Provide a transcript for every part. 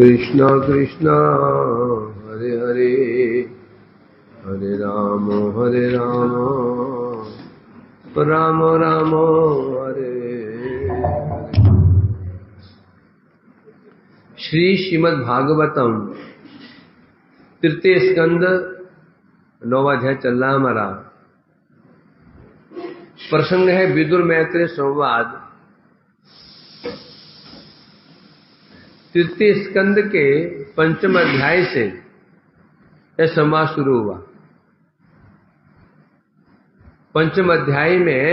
कृष्ण कृष्ण हरे हरे हरे राम राम राम हरे हरे। श्री श्रीमद् भागवतम तृतीय स्कंद 9वां अध्याय चल रहा हमारा। प्रसंग है विदुर मैत्रेय संवाद। तृतीय स्कंद के 5वें अध्याय से यह संवाद शुरू हुआ। 5वें अध्याय में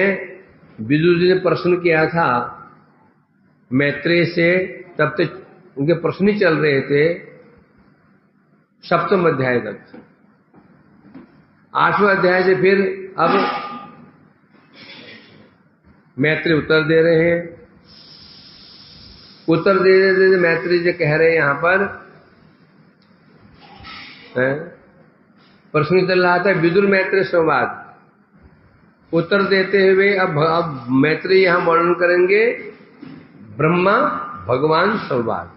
विदुर जी ने प्रश्न किया था मैत्रेय से, तब तक उनके प्रश्न ही चल रहे थे 7वें अध्याय तक। 8वें अध्याय से फिर अब मैत्रेय उत्तर दे रहे हैं। उत्तर दे देते मैत्रेय जी कह रहे हैं यहां पर प्रश्न चल रहा था विदुर मैत्रेय संवाद। उत्तर देते हुए अब मैत्रेय यहां वर्णन करेंगे ब्रह्मा भगवान संवाद।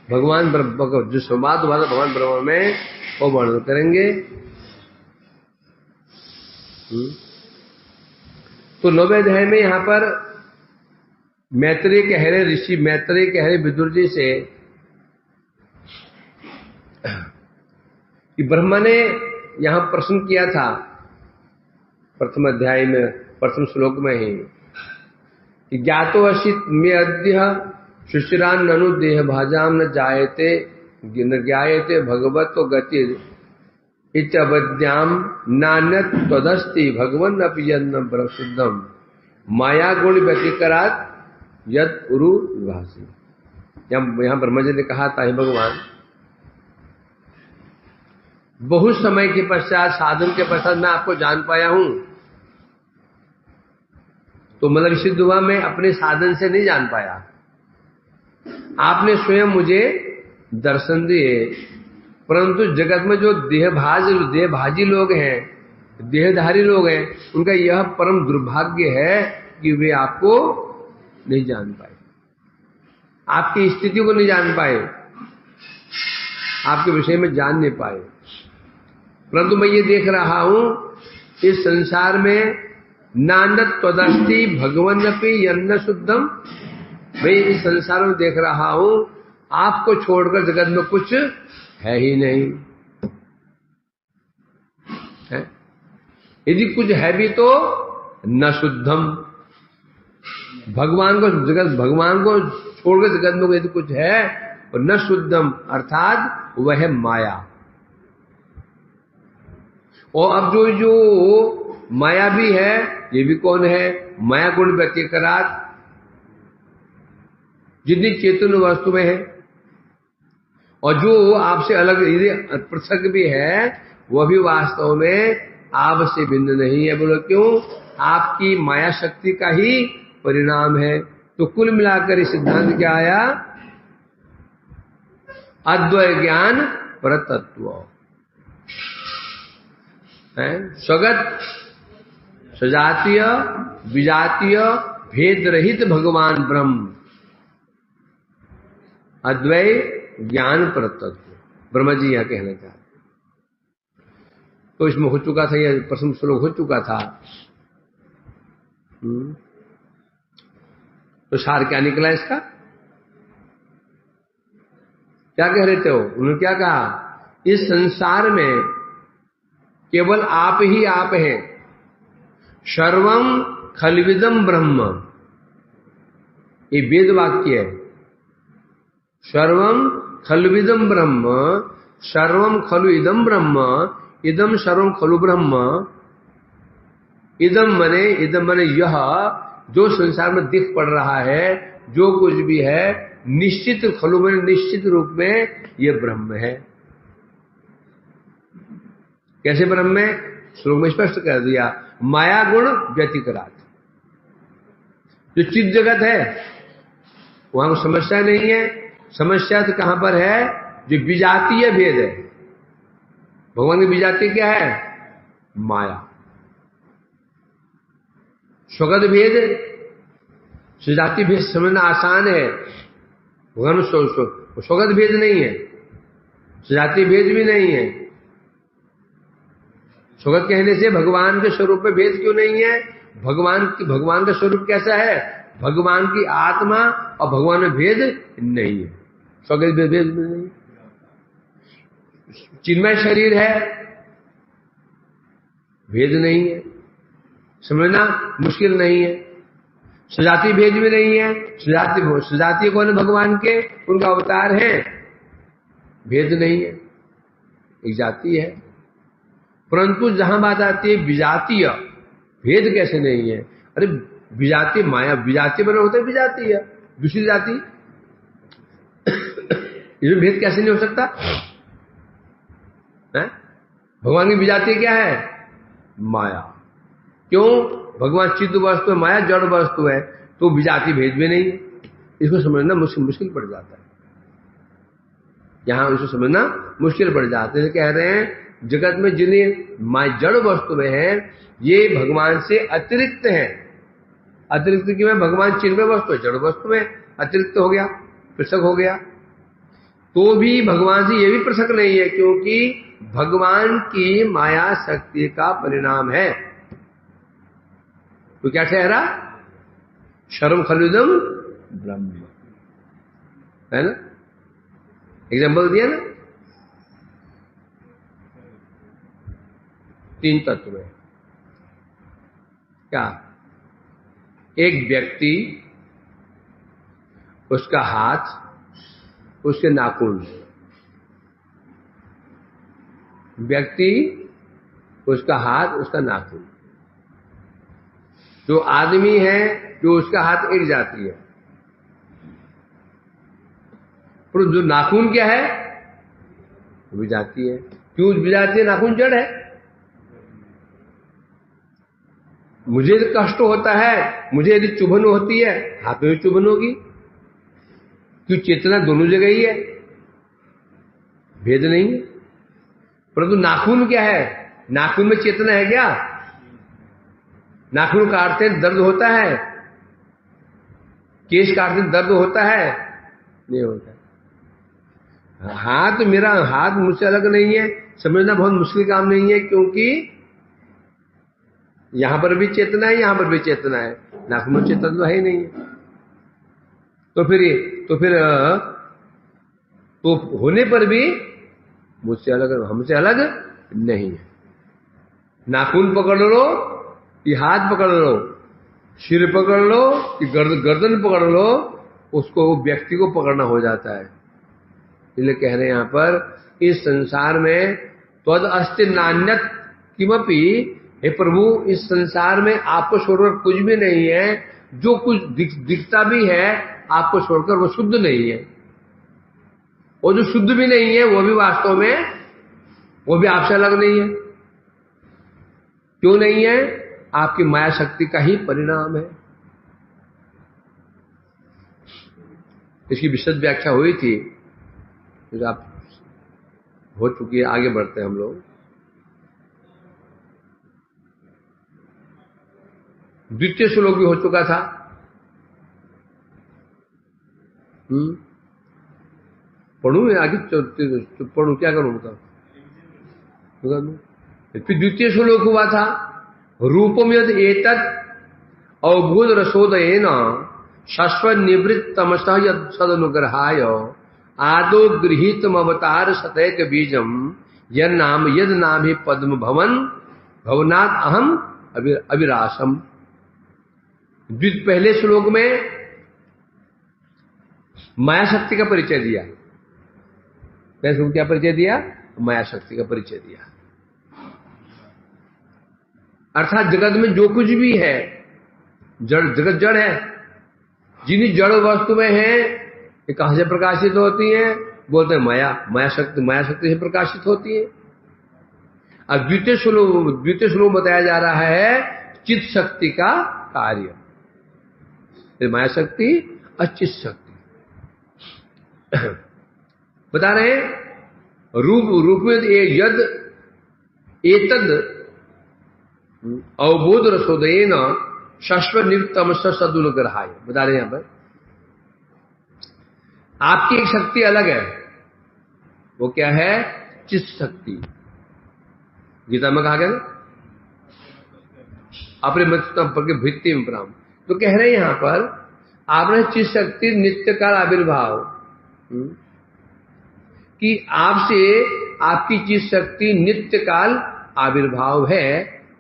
भगवान जो संवाद हुआ था भगवान ब्रह्मा में वो वर्णन करेंगे। तो 9वें अध्याय में यहां पर मैत्रेय कह रहे ऋषि मैत्रेय कह रहे विदुर जी से कि ब्रह्मा ने यहां प्रश्न किया था प्रथम अध्याय में प्रथम श्लोक में ही कि ज्ञातो असित मे अद्य शुचिरान ननु देह भाजाम न जायते न ज्ञायते भगवतो गतिर इत्यवद्याम नान्यत तदस्ति भगवन् अपि यन्न ब्रह्मशुद्धम माया गुण व्यतिकरात यद उरु विभासी। यहां ब्रह्मा जी ने कहा था, हे भगवान, बहुत समय के पश्चात साधन के पश्चात मैं आपको जान पाया हूं। तो मतलब सिद्ध हुआ मैं अपने साधन से नहीं जान पाया, आपने स्वयं मुझे दर्शन दिए। परंतु जगत में जो देहभाजी लोग हैं, देहधारी लोग हैं, उनका यह परम दुर्भाग्य है कि वे आपको नहीं जान पाए, आपकी स्थिति को नहीं जान पाए, आपके विषय में जान नहीं पाए। परंतु मैं ये देख रहा हूं इस संसार में नान्यत त्वदस्ति भगवन्नपि यन्न शुद्धम। मैं इस संसार में देख रहा हूं आपको छोड़कर जगत में कुछ है ही नहीं है। यदि कुछ है भी तो न शुद्धम, भगवान को छोड़कर जगत में यदि कुछ है और न शुद्धम अर्थात वह है माया। और अब जो माया भी है ये भी कौन है? माया गुण व्यतिकरात, जितनी चेतन वस्तु में है और जो आपसे अलग यदि पृथक भी है वह भी वास्तव में आपसे भिन्न नहीं है। बोलो क्यों? आपकी माया शक्ति का ही परिणाम है। तो कुल मिलाकर इस सिद्धांत क्या आया? अद्वय ज्ञान परतत्व है, स्वगत सजातीय विजातीय भेद रहित भगवान ब्रह्म, अद्वय ज्ञान परतत्व ब्रह्म जी यहां कहना चाहते। तो इसमें हो चुका था, यह प्रथम श्लोक हो चुका था। तो सार क्या निकला इसका? क्या कह रहे थे वो? उन्होंने क्या कहा? इस संसार में केवल आप ही आप हैं। सर्वम खलविदम ब्रह्म, ये वेद वाक्य है। सर्वम खलविदम ब्रह्म, सर्वम खलु इदम ब्रह्म, इदम सर्वम खलु ब्रह्म। इदम मने यह जो संसार में दिख पड़ रहा है, जो कुछ भी है, निश्चित खलु में निश्चित रूप में यह ब्रह्म है। कैसे ब्रह्म है? श्लोक में स्पष्ट कर दिया, माया गुण व्यतिकरात। जो चित जगत है वहां कोई समस्या नहीं है। समस्या तो कहां पर है? जो विजातीय भेद है। भगवान की विजातीय क्या है? माया। स्वगत भेद सजाति भेद समझना आसान है, भगवान स्वगत भेद नहीं है, सजातीय भेद भी नहीं है। स्वगत कहने से भगवान के स्वरूप में भेद क्यों नहीं है? भगवान का स्वरूप कैसा है? भगवान की आत्मा और भगवान में भेद नहीं है, स्वगत भेद नहीं है। चिन्मय शरीर है, भेद नहीं है, समझना मुश्किल नहीं है। सजातीय भेद भी नहीं है, सजातीय कौन है? भगवान के, उनका अवतार है, भेद नहीं है, एक जाति है। परंतु जहां बात आती है विजातीय, भेद कैसे नहीं है? अरे विजातीय माया, विजातीय बना होता है विजातीय, दूसरी जाति, इसमें भेद कैसे नहीं हो सकता है? भगवान की विजातीय क्या है? माया। क्यों? भगवान चित्त वस्तु है, माया जड़ वस्तु है, तो विजातीय भेद भी नहीं है। इसको समझना मुश्किल पड़ जाता है, यहां इसको समझना मुश्किल पड़ जाता है। कह रहे हैं जगत में जिन्हें माया जड़ वस्तु में है, ये भगवान से अतिरिक्त है। अतिरिक्त की में भगवान चिन्मय वस्तु है, जड़ वस्तु में अतिरिक्त हो गया, पृथक हो गया। तो भी भगवान से ये भी पृथक नहीं है, क्योंकि भगवान की माया शक्ति का परिणाम है। तो क्या ठहरा? शर्म खलुदम ब्रह्म, है ना? एग्जाम्पल दिया ना, 3 तत्व है। क्या? एक व्यक्ति, उसका हाथ, उसके नाखून। व्यक्ति, उसका हाथ, उसका नाखून। जो आदमी है, जो उसका हाथ एक जाति है, पर जो नाखून क्या है? विजाती है। क्यों विजाती है? नाखून जड़ है। मुझे कष्ट होता है, मुझे यदि चुभन होती है, हाथ में भी चुभन होगी, क्यों? चेतना दोनों जगह ही है, भेद नहीं है। परंतु नाखून क्या है? नाखून में चेतना है क्या? नाखून काटते दर्द होता है, केश काटते दर्द होता है? नहीं होता। हाथ, मेरा हाथ मुझसे अलग नहीं है, समझना बहुत मुश्किल काम नहीं है, क्योंकि यहां पर भी चेतना है, यहां पर भी चेतना है, नाखून में चेतना तो है ही नहीं है। तो होने पर भी मुझसे अलग, हमसे अलग नहीं है। नाखून पकड़ लो कि हाथ पकड़ लो, सिर पकड़ लो कि गर्दन पकड़ लो, उसको व्यक्ति को पकड़ना हो जाता है। इसलिए कह रहे हैं यहां पर, इस संसार में त्वद अस्ति नान्यत किमपि, हे प्रभु इस संसार में आपको छोड़कर कुछ भी नहीं है। जो कुछ दिखता भी है आपको छोड़कर वो शुद्ध नहीं है, और जो शुद्ध भी नहीं है वो भी वास्तव में, वो भी आपसे अलग नहीं है। क्यों नहीं है? आपकी माया शक्ति का ही परिणाम है। इसकी विशद व्याख्या हुई थी, आप हो चुकी है। आगे बढ़ते हैं हम लोग। द्वितीय श्लोक भी हो चुका था। पढ़ू मैं आगे? पढ़ू, क्या करूं बताओ? फिर द्वितीय श्लोक हुआ था, रूपम यद एतत् अवबोध रसोदयेन शाश्वत निवृत्त तमसः यद सदनुग्रहाय आदो गृहीतम अवतार सतैक बीजम यद नाम ही पद्म भवन भवनात् अहम अविरासम। पहले श्लोक में माया शक्ति का परिचय दिया। पहले श्लोक क्या परिचय दिया? माया शक्ति का परिचय दिया। अर्थात जगत में जो कुछ भी है, जगत जड़ है। जिन जड़ वस्तु में है, ये कहां से प्रकाशित होती है? बोलते हैं माया शक्ति से प्रकाशित होती है। अब द्वितीय श्लोक बताया जा रहा है चित्त शक्ति का कार्य, माया शक्ति और चित्त शक्ति बता रहे हैं। रूप में यद एतद अवबोध रसोदयेन शाश्वत निवृत्तम सदनुग्रहाय बता रहे हैं यहां पर। आपकी एक शक्ति अलग है, वो क्या है? चित शक्ति। गीता में कहा गया ना, अपने मत भित्ति में प्राम। तो कह रहे हैं यहां पर आपने चित शक्ति नित्य काल आविर्भाव, कि आपसे आपकी चित शक्ति नित्य काल आविर्भाव है,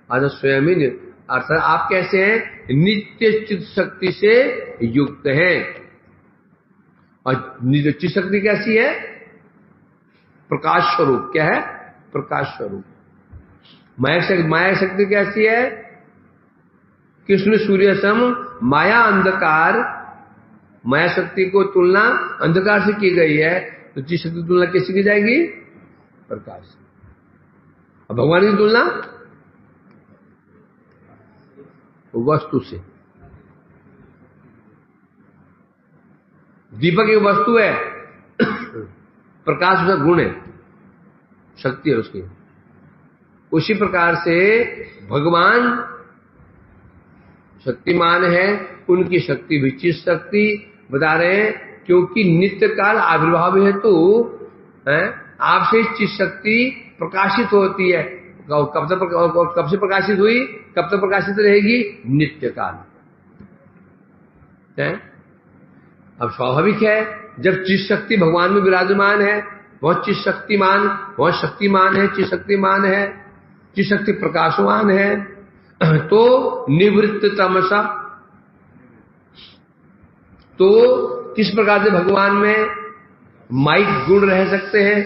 अर्थात स्वयं ही, अर्थात आप कैसे हैं? नित्य चित शक्ति से युक्त हैं। और चित शक्ति कैसी है? प्रकाश स्वरूप। क्या है? प्रकाश स्वरूप। माया शक्ति कैसी है? कृष्ण सूर्य सम माया अंधकार। माया शक्ति को तुलना अंधकार से की गई है, तो चित शक्ति की तुलना किससे की जाएगी? प्रकाश से। और भगवान की तुलना वस्तु से। दीपक एक वस्तु है, प्रकाश उसका गुण है, शक्ति है उसकी। उसी प्रकार से भगवान शक्तिमान है, उनकी शक्ति भी चित शक्ति बता रहे हैं, क्योंकि नित्य काल आविर्भाव हेतु आपसे चित शक्ति प्रकाशित होती है। कब से प्रकाशित हुई? कब तक प्रकाशित रहेगी? नित्य काल है। अब स्वाभाविक है, जब चित शक्ति भगवान में विराजमान है, बहुत चित शक्तिमान, बहुत शक्तिमान है, चित शक्तिमान है, चित शक्ति प्रकाशवान है, तो निवृत्त तमसा, तो किस प्रकार से भगवान में माइक गुण रह सकते हैं?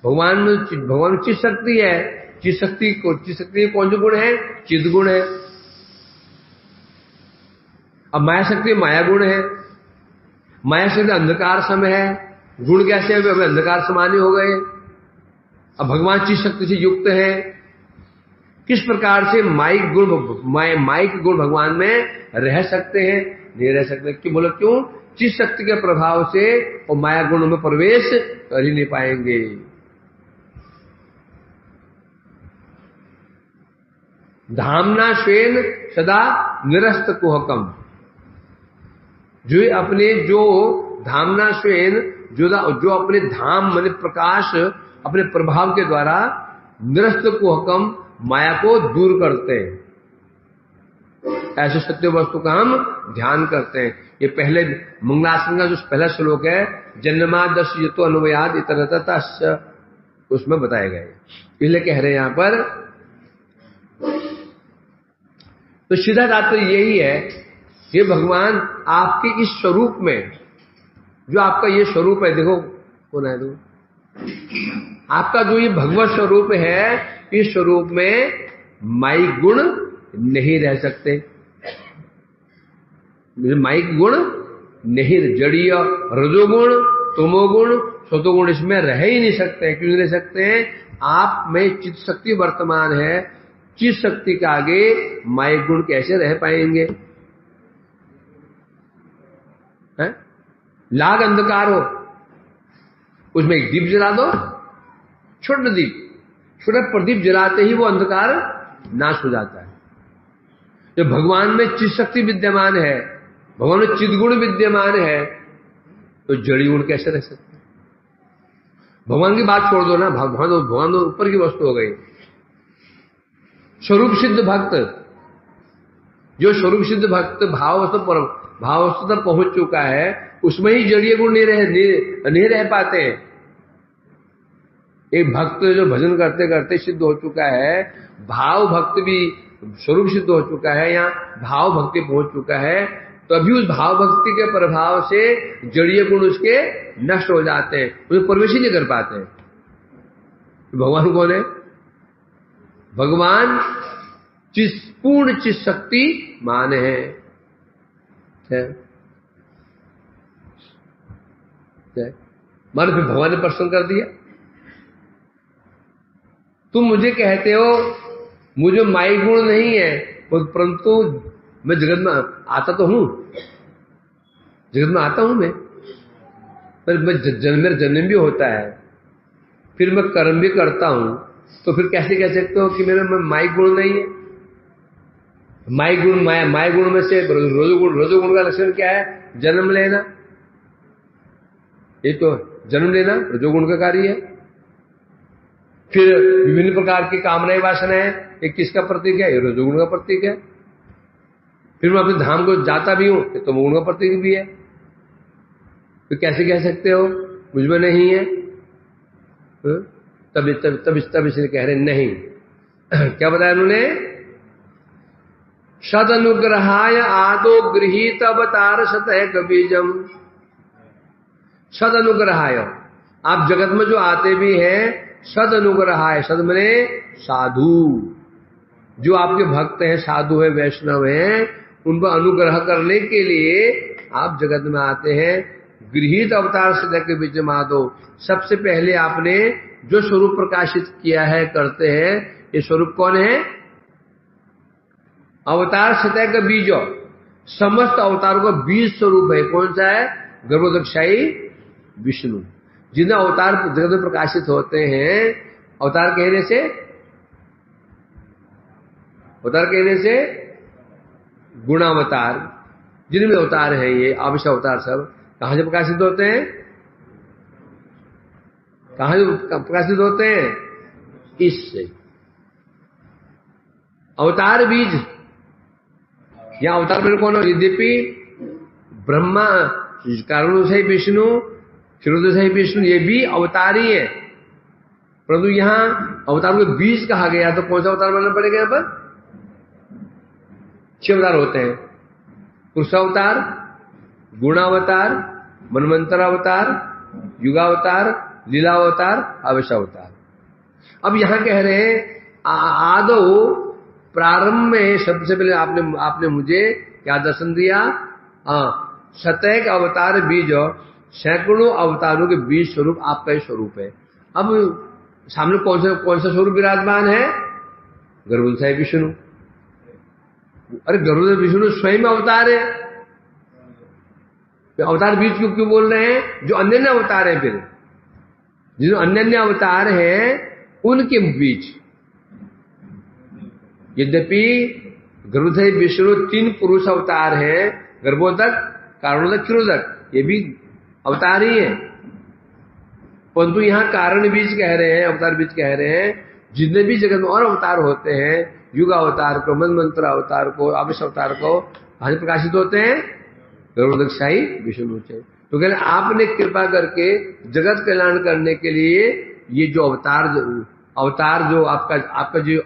भगवान में चित शक्ति है, चित शक्ति कौन से गुण है? चिद गुण है। अब माया शक्ति माया गुण है, माया शक्ति अंधकार समय है, गुण कैसे है? वे अंधकार समाने हो गए। अब भगवान चित शक्ति से युक्त है, किस प्रकार से माइक गुण भगवान में रह सकते हैं? नहीं रह सकते। क्यों? बोलो क्यों? चित शक्ति के प्रभाव से वो माया गुण में प्रवेश कर ही नहीं पाएंगे। धामना श्वेन सदा निरस्त कुहकम, जो धामना श्वेन, जो अपने धाम माने प्रकाश, अपने प्रभाव के द्वारा निरस्त कुहकम, माया को दूर करते हैं। ऐसे सत्य वस्तु का हम ध्यान करते हैं। ये पहले मंगलाचरण का जो पहला श्लोक है, जन्मादश यतो अनुवयाद इतरतः, उसमें बताया गया है। इसलिए कह रहे हैं यहां पर, तो सीधा तात्पर्य यही है कि भगवान आपके इस स्वरूप में, जो आपका ये स्वरूप है, देखो कौन है, देखो आपका जो ये भगवत स्वरूप है, इस स्वरूप में माइक गुण नहीं रह सकते। माइक गुण नहीं, जड़ीय रजोगुण, तमोगुण, सतोगुण इसमें रह ही नहीं सकते। क्यों नहीं रह सकते हैं? आप में चित्त शक्ति वर्तमान है, चित्त शक्ति के आगे माइक गुण कैसे रह पाएंगे? है? लाग अंधकार हो, उसमें एक दीप जला दो, छोटा दीप, छोटा प्रदीप जलाते ही वो अंधकार नाश हो जाता है। जब भगवान में चित्त शक्ति विद्यमान है, भगवान में चिद गुण विद्यमान है, तो जड़ी गुण कैसे रह सकते हैं? भगवान की बात छोड़ दो ना, भगवान तो ऊपर की वस्तु हो गई। स्वरूप सिद्ध भक्त, जो स्वरूप सिद्ध भक्त भावस्था तक पहुंच चुका है, उसमें ही जड़ीय गुण नहीं रह पाते। एक भक्त जो भजन करते करते सिद्ध हो चुका है, भाव भक्त भी स्वरूप सिद्ध हो चुका है, या भाव भक्ति पहुंच चुका है, तो अभी उस भाव भक्ति के प्रभाव से जड़ीय गुण उसके नष्ट हो जाते हैं, उसे प्रवेश ही नहीं कर पाते हैं। तो भगवान कौन है? भगवान पूर्ण चित शक्ति मान है। मान फिर भगवान ने प्रश्न कर दिया, तुम मुझे कहते हो मुझे माई गुण नहीं है, परंतु मैं जगत में आता तो हूं, जगत में आता हूं मैं, पर मेरा जन्म भी होता है, फिर मैं कर्म भी करता हूं, तो फिर कैसे कह सकते हो कि मेरे में माई गुण नहीं है? माई गुण में से रजोगुण का लक्षण क्या है? जन्म लेना। ये तो जन्म लेना रजोगुण का कार्य है। फिर विभिन्न प्रकार की कामनाएं वासनाएं, ये किसका प्रतीक है? ये रजोगुण का प्रतीक है। फिर मैं अपने धाम को जाता भी हूं, ये तमोगुण का प्रतीक भी है। तो कैसे कह सकते हो मुझमें नहीं है? तब इसलिए कह रहे नहीं। क्या बताया उन्होंने? सद अनुग्रहाय आदो गृहीत अवतार शतैक बीजम। सद अनुग्रहाय, आप जगत में जो आते भी हैं, सद अनुग्रहाय, सद मने साधु, जो आपके भक्त हैं, साधु हैं, वैष्णव हैं, उन पर अनुग्रह करने के लिए आप जगत में आते हैं। गृहीत अवतार शतैक बीजम आदो, सबसे पहले आपने जो स्वरूप प्रकाशित किया है, करते हैं, ये स्वरूप कौन है? अवतार शतैक बीज, समस्त अवतारों का बीज स्वरूप है। कौन सा है? गर्भोदकशाही विष्णु। जिन्हें अवतार जगत में प्रकाशित होते हैं, अवतार कहने से गुणावतार, जिनमें अवतार है ये आवश्यक अवतार, सब कहां से प्रकाशित होते हैं? कहां से प्रकाशित होते हैं? इससे। अवतार बीज, यहां अवतार में कौन है? यद्यपि ब्रह्मा कारणों से विष्णु, क्षीरोदय से विष्णु, ये भी अवतारी है, परंतु यहां अवतार को बीज कहा गया। तो कौन सा अवतार मानना पड़ेगा? यहां पर 6 अवतार होते हैं। पुरुषावतार, गुणावतार, मनवंतर अवतार, युगावतार, लीलावतार, अवश्यावतार। अब यहां कह रहे हैं आदो, प्रारंभ में सबसे पहले आपने मुझे क्या दर्शन दिया? शतैक अवतार बीज, सैकड़ों अवतारों के बीज स्वरूप आपका ही स्वरूप है। अब सामने कौन सा स्वरूप विराजमान है? गर्भोदकशाही विष्णु। अरे गर्भोदक विष्णु स्वयं अवतार है। अवतार बीज क्यों बोल रहे हैं? जो अन्य अवतार है, फिर जो अन्य अवतार हैं उनके बीच। यद्यपि गर्भोदक विष्णु 3 पुरुष अवतार हैं, गर्भोदक, कारणोदक, क्षीरोदक, ये भी अवतार ही है, परंतु यहां कारण बीज कह रहे हैं, अवतार बीज कह रहे हैं। जितने भी जगत में और अवतार होते हैं, युग अवतार को, मनमंत्र अवतार को, आवश्य अवतार को, कहां से प्रकाशित होते हैं? गर्भोदकशाही विष्णु से। तो कहते आपने कृपा करके जगत कल्याण करने के लिए ये जो अवतार जो आपका जो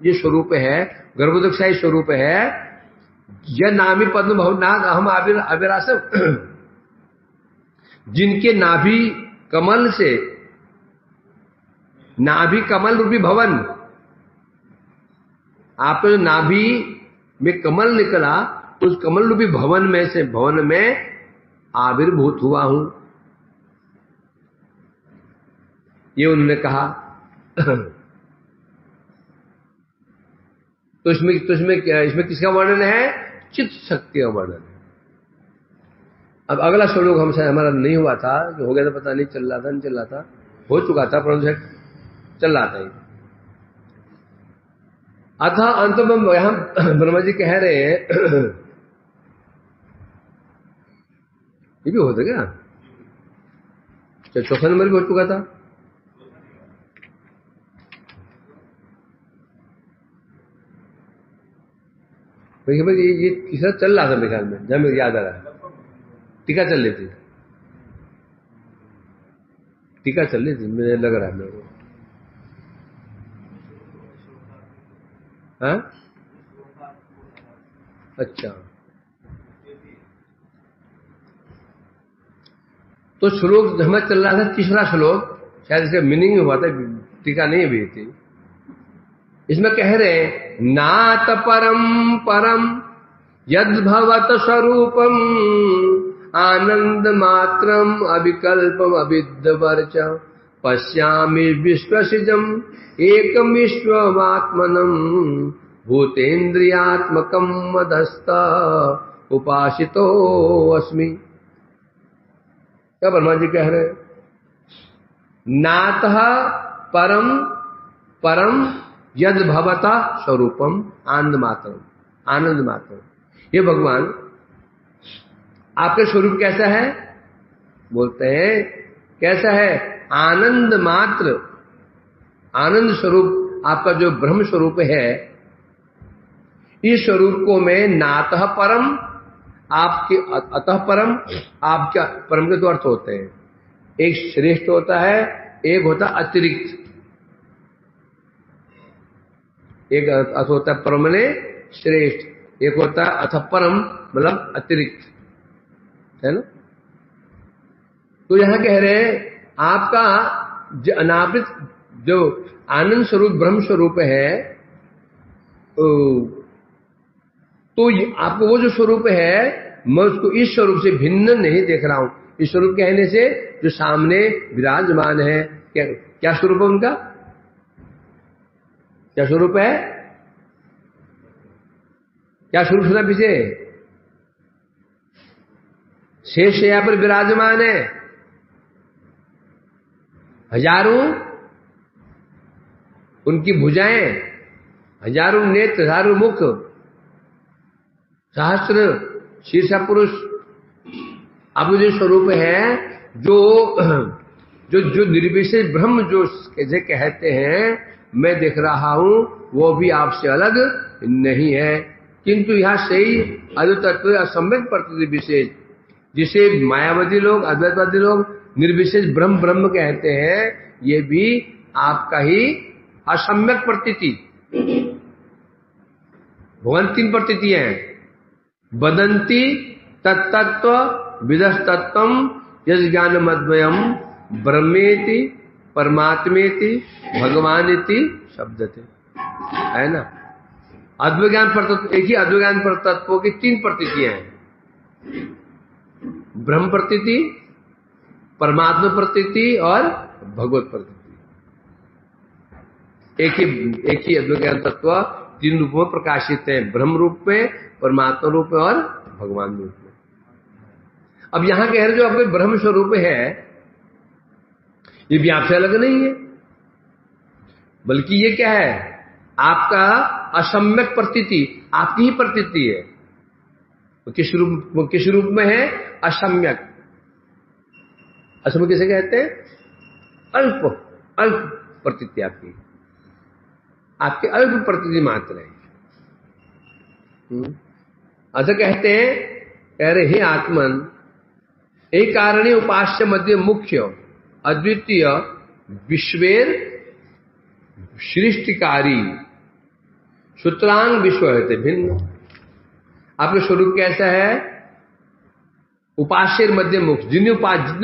ये स्वरूप है, गर्भोदकशाही स्वरूप है, यह नामी पद्म भवनाग अहम अविरासम, जिनके नाभि कमल से, नाभि कमल रूपी भवन, आपका जो नाभि में कमल निकला, उस कमल रूपी भवन में आविर्भूत हुआ हूं, ये उन्होंने कहा। तो इसमें किसका वर्णन है? चित्त शक्ति का वर्णन है। अब अगला श्लोक हमसे हमारा नहीं हुआ था, कि हो गया था पता नहीं, चल रहा था, हो चुका था, परंतु चल रहा था। अतः अंत में यहां ब्रह्मा जी कह रहे हैं, ये भी होता क्या? चौथा नंबर भी हो चुका था। ये तीसरा चल रहा था मेरे ख्याल में, जब मुझे याद आ रहा है। टीका चल रही थी, मुझे लग रहा है मेरे को। हाँ, अच्छा, तो श्लोक हमें चल रहा था तीसरा श्लोक, शायद इसका मीनिंग हुआ था, टीका नहीं भी थी। इसमें कह रहे हैं नात परम यद्भवत स्वरूपम आनंद मात्रम अविकल्पम अविद्वर्च पश्यामि विश्वसिजम एकम विश्वमात्मनम भूतेन्द्रियात्मकम मदस्थ उपासितो अस्मि। क्या ब्रह्मा जी कह रहे हैं? नातः परम यद भवता स्वरूपम आनंद मात्रम। ये भगवान आपका स्वरूप कैसा है? बोलते हैं कैसा है? आनंद मात्र, आनंद स्वरूप आपका जो ब्रह्म स्वरूप है, इस स्वरूप को मैं नातः परम, आपके अतः परम, आपके परम के दो अर्थ होते हैं, एक श्रेष्ठ होता है, एक होता अतिरिक्त। एक अर्थ होता है परम ने श्रेष्ठ, एक होता है अथ परम मतलब अतिरिक्त, है ना। तो यहां कह रहे हैं आपका जो अनावृत जो आनंद स्वरूप ब्रह्म स्वरूप है, तो आपको वो जो स्वरूप है, मैं उसको इस स्वरूप से भिन्न नहीं देख रहा हूं। इस स्वरूप कहने से जो सामने विराजमान है, क्या स्वरूप है उनका? क्या स्वरूप है? क्या स्वरूप सुना पीछे? शेष यहां पर विराजमान है, हजारों उनकी भुजाएं, हजारों नेत्र, हजारों मुख, सहस्त्र शीर्ष पुरुष। अब जो स्वरूप है, जो जो जो निर्विशेष ब्रह्म जो कैसे कहते हैं, मैं देख रहा हूं, वो भी आपसे अलग नहीं है। किंतु यहां सही अद्वैत असम्यक प्रतीति विशेष, जिसे मायावादी लोग, अद्वैतवादी लोग निर्विशेष ब्रह्म ब्रह्म कहते हैं, ये भी आपका ही असम्यक प्रतीति। भगवान तीन प्रतीतियां हैं, वदंती तत्तत्व विदस्तत्वम यज ज्ञान मद्वयम ब्रह्मेति परमात्मेति भगवानिति शब्दते, है ना। अद्वैत ज्ञान परतत्व, एक ही अद्वैत ज्ञान परतत्व की तीन प्रतीतियां हैं, ब्रह्म प्रतीति, परमात्मा प्रतीति और भगवत प्रतीति। एक ही अद्वैत ज्ञान तत्व तीन रूपों में प्रकाशित है, ब्रह्म रूप में, परमात्मा रूप में और भगवान रूप में। अब यहां कह रहे जो आपके ब्रह्म स्वरूप है, ये भी आपसे अलग नहीं है, बल्कि ये क्या है? आपका असम्यक प्रतीति, आपकी ही प्रतीति है। किस रूप में है? असम्यक। असम्यक किसे कहते हैं? अल्प, अल्प प्रतीति आपकी, आपके अल्प प्रतीति मात्र है। ऐसा कहते हैं, कह रहे हे आत्मन, एक कारणी उपास्य मध्य मुख्य अद्वितीय विश्वेर सृष्टिकारी सूत्रांग विश्व है भिन्न। आपका स्वरूप कैसा है? उपास्य मध्य मुख्य, जितने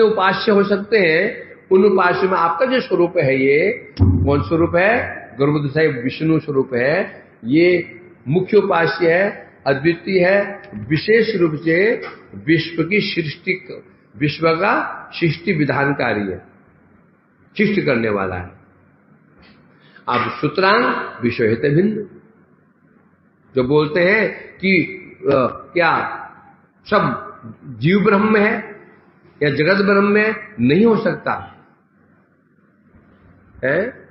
उपास्य हो सकते हैं, उन उपास्य में आपका जो स्वरूप है, ये कौन स्वरूप है? गर्भोदय विष्णु स्वरूप है। ये मुख्य उपास्य है, अद्वितीय है, विशेष रूप से विश्व की सृष्टि, विश्व का सृष्टि विधानकारी है, सृष्टि करने वाला है। अब सूत्रांग विश्व हेतु भिन्न, जो बोलते हैं कि क्या सब जीव ब्रह्म है या जगत ब्रह्म में, नहीं हो सकता है,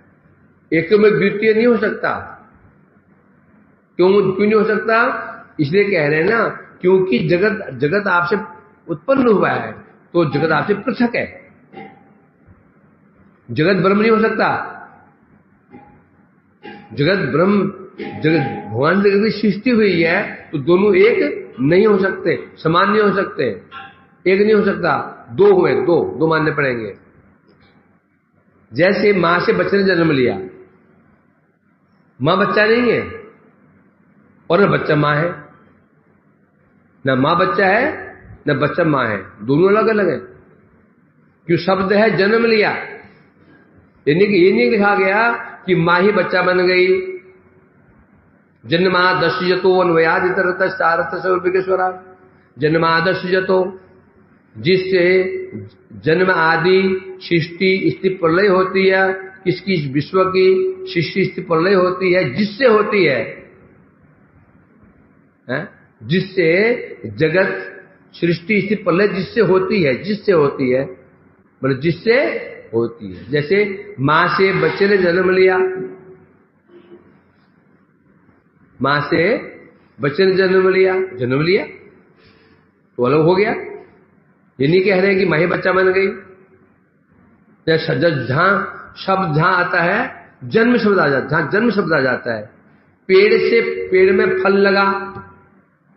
एक में द्वितीय नहीं हो सकता। क्यों नहीं हो सकता? इसलिए कह रहे हैं ना, क्योंकि जगत आपसे उत्पन्न हुआ है, तो जगत आपसे पृथक है। जगत ब्रह्म नहीं हो सकता, जगत ब्रह्म, जगत भगवान जगत की सृष्टि हुई है, तो दोनों एक नहीं हो सकते, समान नहीं हो सकते, एक नहीं हो सकता, दो हुए, दो मानने पड़ेंगे। जैसे मां से बच्चे ने जन्म लिया, मां बच्चा नहीं है और न बच्चा मां है, न मां बच्चा है न बच्चा मां है, दोनों अलग अलग है। क्यों? शब्द है जन्म लिया, ये नहीं लिखा गया कि मां ही बच्चा बन गई। जन्मादस्यतो अन्वयादितरतस्तारतस्वरा, जन्मादस्यतो, जिससे जन्म आदि सृष्टि स्थिति प्रलय होती है। किसकी? विश्व की सृष्टि स्थिति प्रलय होती है, जिससे होती है, जिससे जगत सृष्टि स्थिति प्रलय जिससे होती है, मतलब जिससे होती है। जैसे मां से बच्चे ने जन्म लिया, मां से बच्चे ने जन्म लिया तो अलग हो गया, ये नहीं कह रहे कि माँ ही बच्चा बन गई। जहां शब्द जहां आता है जन्म शब्द आ जाता, जहां जन्म शब्द आ जाता है, पेड़ से पेड़ में फल लगा,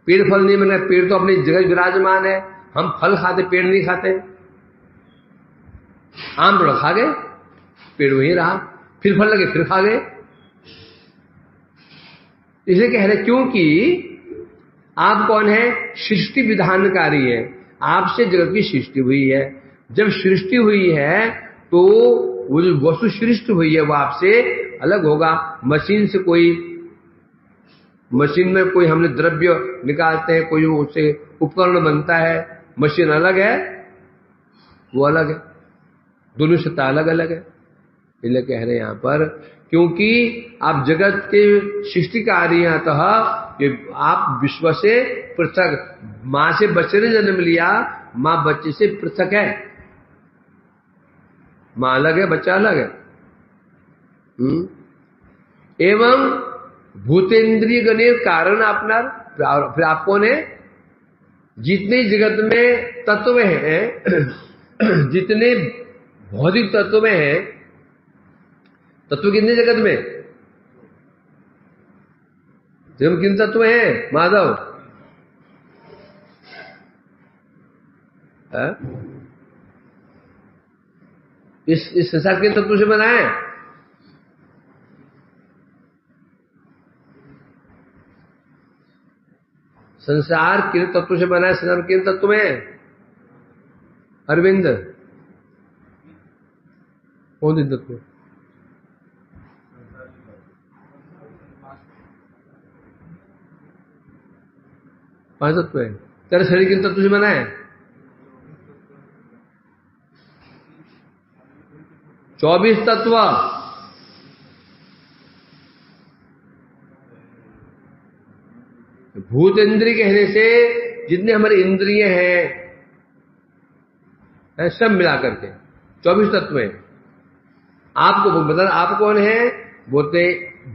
पेड़ फल नहीं बना, पेड़ तो अपनी जगह विराजमान है, हम फल खाते पेड़ नहीं खाते। आम थोड़ा खा गए, पेड़ वहीं रहा, फिर फल लगे फिर खा गए। इसलिए कह रहे क्योंकि आप कौन है? सृष्टि विधानकारी है, आपसे जगत की सृष्टि हुई है। जब सृष्टि हुई है तो वो जो वस्तु सृष्टि हुई है वो आपसे अलग होगा। मशीन से कोई, मशीन में कोई हमने द्रव्य निकालते हैं, कोई उससे उपकरण बनता है, मशीन अलग है, वो अलग है, दोनों सत्ता अलग अलग है। इसलिए कह रहे हैं यहां पर क्योंकि आप जगत के सृष्टिकारी हैं, अतः आप विश्व से पृथक, मां से बच्चे ने जन्म लिया, मां बच्चे से पृथक है, मां अलग है बच्चा अलग है। एवं भूतेन्द्रिय गणे कारण अपना, फिर आप कौन है? जितने जगत में तत्व हैं, जितने भौतिक तत्व में हैं, तत्व कितने जगत में? जब किन तत्व हैं माधव? इस संसार किन तत्व से बना है? संसार किन तत्व से बना है? संसार किन तत्व में? अरविंद कौन दिन तत्व? पांच तत्व है। तेरा शरीर किन तत्व से बना है? 24 तत्व। भूत इंद्रिय कहने से जितने हमारे इंद्रिय हैं सब मिलाकर के 24 तत्व हैं। आपको बता, आप कौन है? बोलते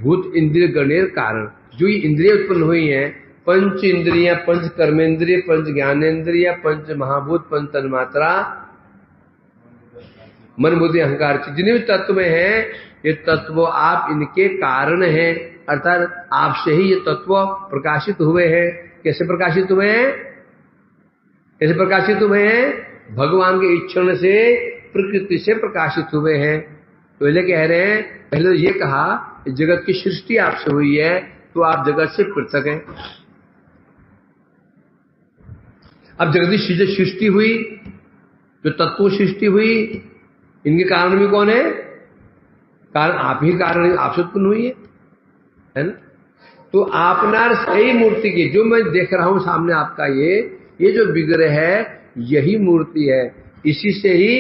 भूत इंद्रिय गणेर कारण। जो ये इंद्रिय उत्पन्न हुई हैं, पंच इंद्रिया, पंच कर्मेंद्रिय, पंच ज्ञानेन्द्रिय, पंच महाभूत, पंच तन्मात्रा, मन बुद्धि अहंकार, जितने भी तत्व में हैं, ये तत्व आप इनके कारण हैं, अर्थात आपसे ही ये तत्व प्रकाशित हुए हैं। कैसे प्रकाशित हुए हैं? कैसे प्रकाशित हुए हैं? भगवान के इच्छा से, प्रकृति से प्रकाशित हुए हैं। तो पहले कह रहे हैं, पहले तो ये कहा जगत की सृष्टि आपसे हुई है, तो आप जगत से पृथक हैं। अब जगत की सृष्टि हुई, जो तत्व सृष्टि हुई, इनके कारण भी कौन है? कारण आप ही कारण, आपसे उत्पन्न हुई है ना? तो आपनार सही मूर्ति की, जो मैं देख रहा हूं सामने आपका, ये जो विग्रह है यही मूर्ति है। इसी से ही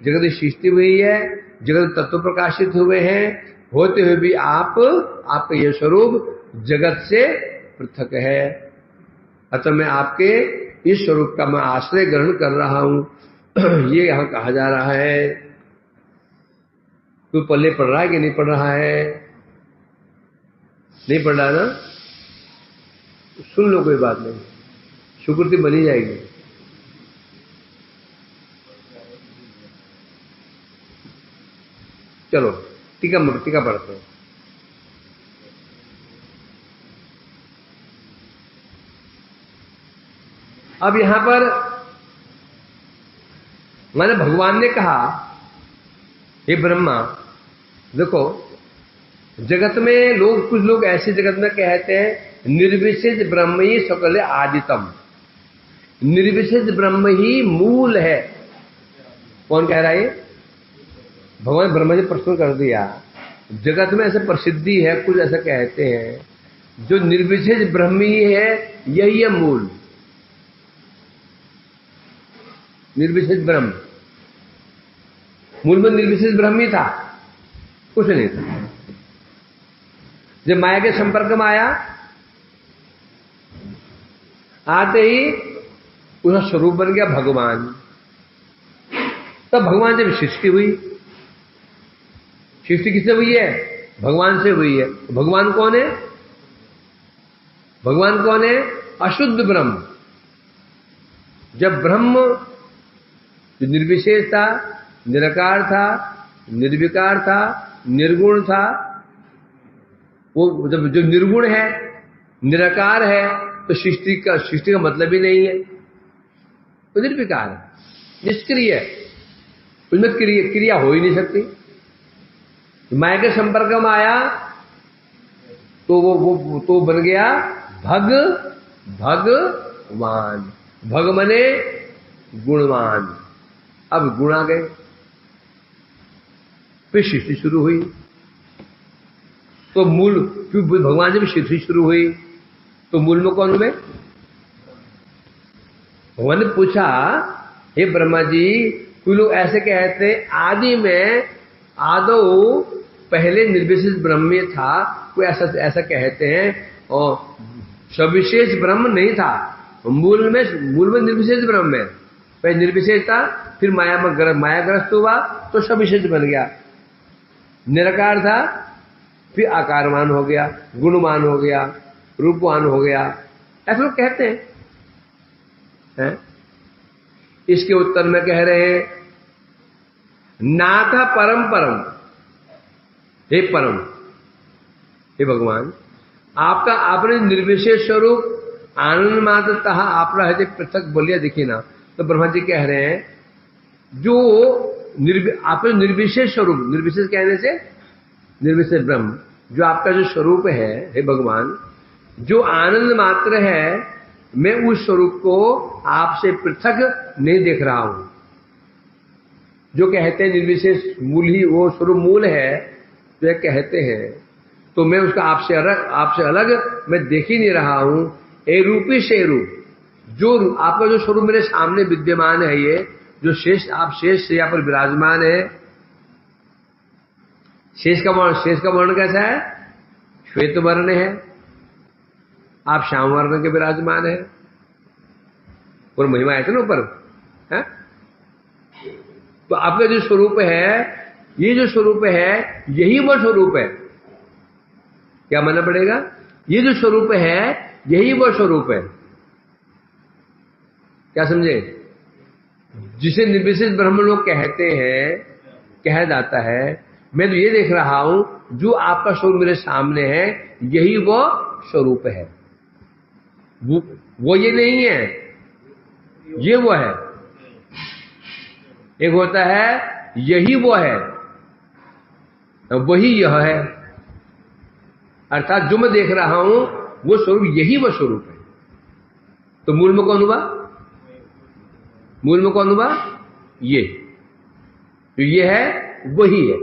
जगत सृष्टि हुई है, जगत तत्व प्रकाशित हुए हैं, होते हुए भी आपका यह स्वरूप जगत से पृथक है। अतः मैं आपके इस स्वरूप का मैं आश्रय ग्रहण कर रहा हूं। ये यहां कहा जा रहा है। तू पल्ले पढ़ रहा है कि नहीं पढ़ रहा है? नहीं पढ़ रहा ना? सुन लो, कोई बात नहीं, सुकृति बनी जाएगी। चलो टीका पढ़ते हैं। अब यहां पर मैंने भगवान ने कहा, हे ब्रह्मा, देखो जगत में लोग, कुछ लोग ऐसे जगत में कहते हैं निर्विशेष ब्रह्म ही सकल आदितम, निर्विशेष ब्रह्म ही मूल है। कौन कह रहा है? भगवान ब्रह्मा जी प्रश्न कर दिया। जगत में ऐसे प्रसिद्धि है, कुछ ऐसा कहते हैं जो निर्विशेष ब्रह्म ही है, यही है मूल, निर्विशेष ब्रह्म। मूल में निर्विशेष ब्रह्म ही था, कुछ नहीं था। जब माया के संपर्क में आया, आते ही उसका स्वरूप बन गया भगवान। तब भगवान जब सृष्टि हुई, सृष्टि किससे हुई है? भगवान से हुई है। भगवान कौन है? भगवान कौन है? अशुद्ध ब्रह्म। जब ब्रह्म जो निर्विशेष था, निराकार था, निर्विकार था, निर्गुण था, वो जब जो निर्गुण है, निराकार है, तो सृष्टि का मतलब ही नहीं है। तो निर्विकार है, निष्क्रिय है, उसमें क्रिया हो ही नहीं सकती। माया के संपर्क में आया तो वो तो बन गया भगवान। भग मने गुणवान। अब गुण आ गए, फिर सृष्टि शुरू हुई। तो मूल फिर भगवान जब सृष्टि शुरू हुई तो मूल में कौन हुए? भगवान ने पूछा, हे ब्रह्मा जी, कोई लोग ऐसे कहते आदि में आदो पहले निर्विशेष ब्रह्म था, कोई ऐसा कहते हैं, और सविशेष ब्रह्म नहीं था। मूल में निर्विशेष ब्रह्म है, पहले निर्विशेष था, फिर मायाग्रस्त हुआ तो सविशेष बन गया। निराकार था, फिर आकारवान हो गया, गुणवान हो गया, रूपवान हो गया, ऐसे लोग कहते हैं? इसके उत्तर में कह रहे हैं, नाथ परम, हे परम, हे भगवान, आपका आपने निर्विशेष स्वरूप आनंद मात्रतः आप रहते पृथक बोलिया दिखी ना। तो ब्रह्मा जी कह रहे हैं, जो आपने निर्विशेष स्वरूप, निर्विशेष कहने से निर्विशेष ब्रह्म, जो आपका जो स्वरूप है, हे भगवान, जो आनंद मात्र है, मैं उस स्वरूप को आपसे पृथक नहीं देख रहा हूं। जो कहते हैं निर्विशेष मूल ही वो स्वरूप मूल है, तो ये कहते हैं, तो मैं उसका आपसे अलग मैं देख ही नहीं रहा हूं। ए रूपी से रूप, जो आपका जो स्वरूप मेरे सामने विद्यमान है, ये जो आप शेष से यहाँ पर विराजमान है। शेष का वर्ण कैसा है? श्वेत वर्ण है, आप श्याम वर्ण के विराजमान है, और महिमा है ना ऊपर है। तो आपका जो स्वरूप है, ये जो स्वरूप है, यही वो स्वरूप है। क्या मानना पड़ेगा? ये जो स्वरूप है, यही वो स्वरूप है। क्या समझे? जिसे निर्विशेष ब्रह्म लोग कहते हैं, कहा जाता है, मैं तो ये देख रहा हूं, जो आपका स्वरूप मेरे सामने है, यही वो स्वरूप है। वो ये नहीं है, ये वो है। एक होता है यही वो है, वही यह है, अर्थात जो मैं देख रहा हूं वो स्वरूप यही वो स्वरूप है। तो मूल में कौन हुआ? मूल में कौन हुआ? ये जो ये है वही है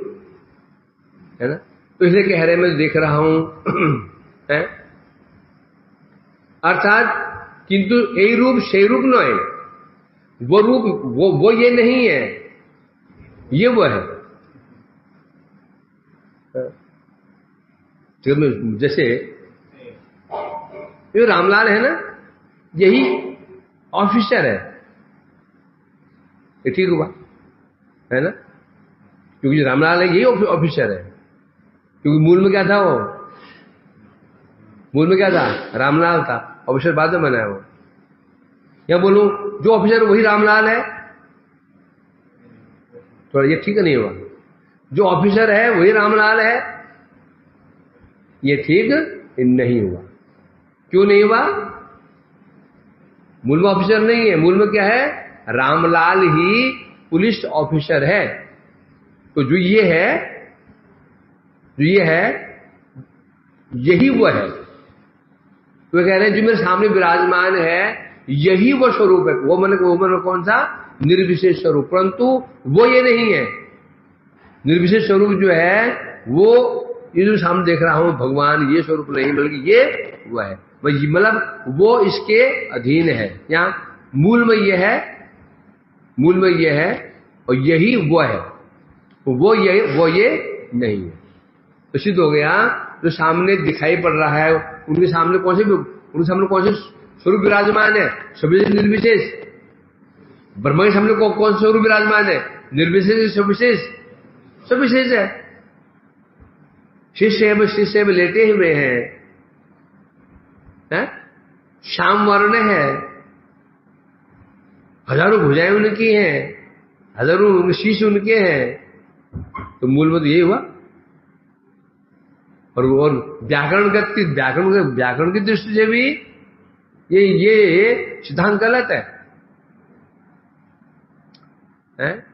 ना। तो इसलिए कह रहे मैं देख रहा हूं है? अर्थात किंतु यही रूप से रूप न है, वो रूप वो ये नहीं है, ये वो है। जैसे ये रामलाल है ना, यही ऑफिसर है, ये ठीक हुआ है ना, क्योंकि जो रामलाल है यही ऑफिसर है। क्योंकि मूल में क्या था? वो मूल में क्या था? रामलाल था, ऑफिसर बाद में बना है वो। या बोलूं जो ऑफिसर वही रामलाल है, थोड़ा ये ठीक नहीं हुआ। जो ऑफिसर है वही रामलाल है, ये ठीक नहीं हुआ। क्यों नहीं हुआ? मूल में ऑफिसर नहीं है, मूल में क्या है? रामलाल ही पुलिस ऑफिसर है। तो जो ये है यही वो है। तो कह रहे हैं जो मेरे सामने विराजमान है यही वो स्वरूप है। वो मन कौन सा? निर्विशेष स्वरूप। परंतु वो ये नहीं है। निर्विशेष स्वरूप जो है वो ये जो सामने देख रहा हूं भगवान, ये स्वरूप नहीं, बल्कि ये वो है। मतलब वो इसके अधीन है। यहाँ मूल में ये है, मूल में ये है, और यही वो है। वो ये नहीं है। तो सिद्ध हो गया जो सामने दिखाई पड़ रहा है उनके सामने कौन से स्वरूप विराजमान है? सभी निर्विशेष। ब्रह्म के सामने कौन सा स्वरूप विराजमान है? निर्विशेष, सविशेष, सविशेष है। शिष्य में लेटे हुए हैं, श्याम वर्ण है, हजारों भुजाएं उनकी हैं, हजारों शीश उनके हैं, तो मूल में तो यही हुआ। और व्याकरण की दृष्टि से भी ये सिद्धांत गलत है, हैं?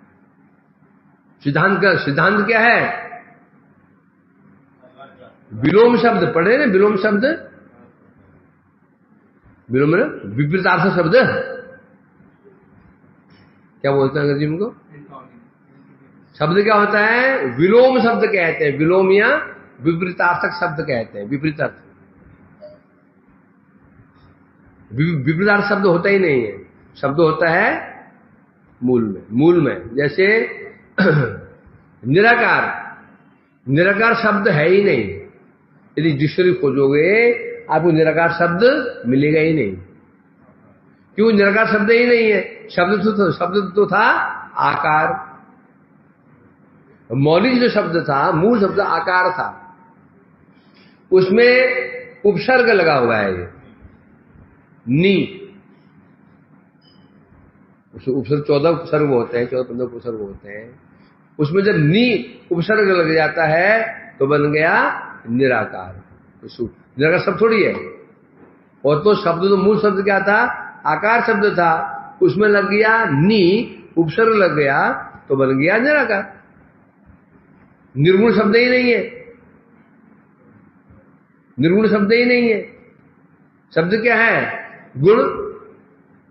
सिद्धांत क्या है? विलोम शब्द पढ़े ना, विलोम शब्द, विलोम विपरीतार्थ शब्द क्या बोलते हैं अंग्रेजी में को? शब्द क्या होता है? विलोम शब्द कहते हैं, विलोम या विपरीतार्थक शब्द कहते हैं। विपरीतार्थ, विपरीतार्थ शब्द होता ही नहीं है, शब्द होता है मूल में। जैसे निराकार शब्द है ही नहीं, यदि डिक्शनरी खोजोगे आपको निराकार शब्द मिलेगा ही नहीं। क्यों? निराकार शब्द ही नहीं है। शब्द तो था आकार, मौलिक जो शब्द था, मूल शब्द आकार था, उसमें उपसर्ग लगा हुआ है, ये नी। उपसर्ग 14 उपसर्ग होते हैं, 14-15 उपसर्ग होते हैं। उसमें जब नी उपसर्ग लग जाता है तो बन गया निराकार। निराकार शब्द थोड़ी है। और तो शब्द तो मूल शब्द क्या था? आकार शब्द था, उसमें लग गया नी, उपसर्ग लग गया तो बन गया निराकार। निर्गुण शब्द ही नहीं है, निर्गुण शब्द ही नहीं है। शब्द क्या है?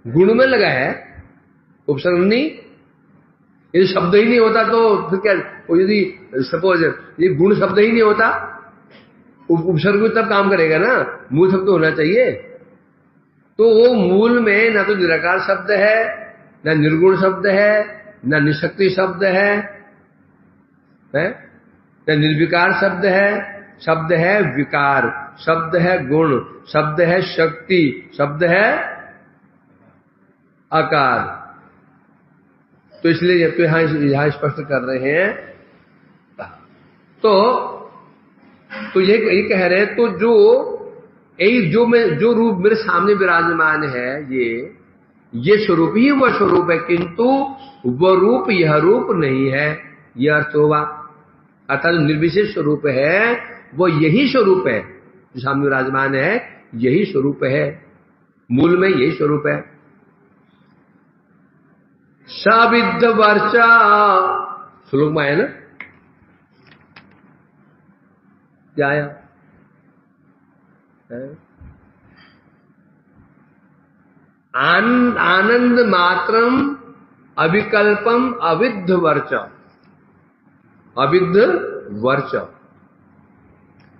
गुण में लगा है उपसर्ग नहीं। यदि शब्द ही नहीं होता तो फिर क्या? यदि सपोज ये गुण शब्द ही नहीं होता, उपसर्ग भी तब काम करेगा ना, मूल शब्द होना चाहिए। तो वो मूल में ना तो निराकार शब्द है, ना निर्गुण शब्द है, ना निशक्ति शब्द है, ना निर्विकार शब्द है। शब्द है विकार, शब्द है गुण, शब्द है शक्ति, शब्द है आकार। तो इसलिए जब तो यहां स्पष्ट कर रहे हैं, तो ये कह रहे हैं, तो जो रूप मेरे सामने विराजमान है, ये स्वरूप ही वह स्वरूप है, किंतु वह रूप यह रूप नहीं है, यह अर्थ होगा। अर्थात निर्विशेष स्वरूप है वो यही स्वरूप है, जो सामने विराजमान है यही स्वरूप है, मूल में यही स्वरूप है। सविद्ध वर्चा, श्लोक में आया ना, क्या आया? आनंद मात्रम अविकल्पम अविद्ध वर्च। अविद्ध वर्च,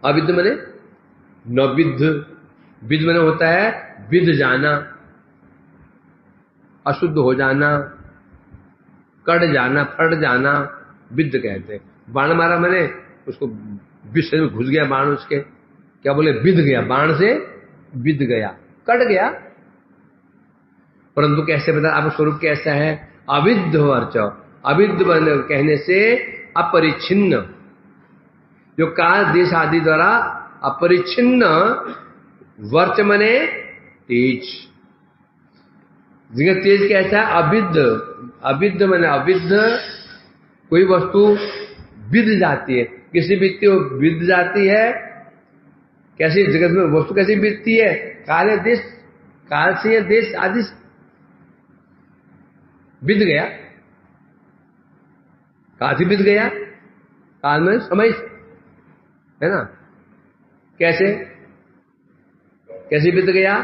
अविद्ध मने न विद्ध, विद्ध मने होता है विद्ध जाना, अशुद्ध हो जाना, कट जाना, फट जाना, विद्ध कहते हैं। बाण मारा मैंने, उसको विष में घुस गया बाण, उसके क्या बोले? विद्ध गया, बाण से विद्ध गया, कट गया। परंतु कैसे बता? आपका स्वरूप कैसा है? अविद्ध वर्च। अविद्ध कहने से अपरिच्छिन्न, जो काल देश आदि द्वारा अपरिच्छिन्न, वर्च मने तेज। तेज कैसा है? अविद्ध। अविद्ध मने अविद्ध, कोई वस्तु विद्ध जाती है, किसी व्यक्ति को विद्ध जाती है। कैसी जगत में वस्तु कैसी विद्धती है? काल देश, काल से देश आदि विद्ध गया, काल से विद्ध गया, काल में समय है ना। कैसे विद्ध गया?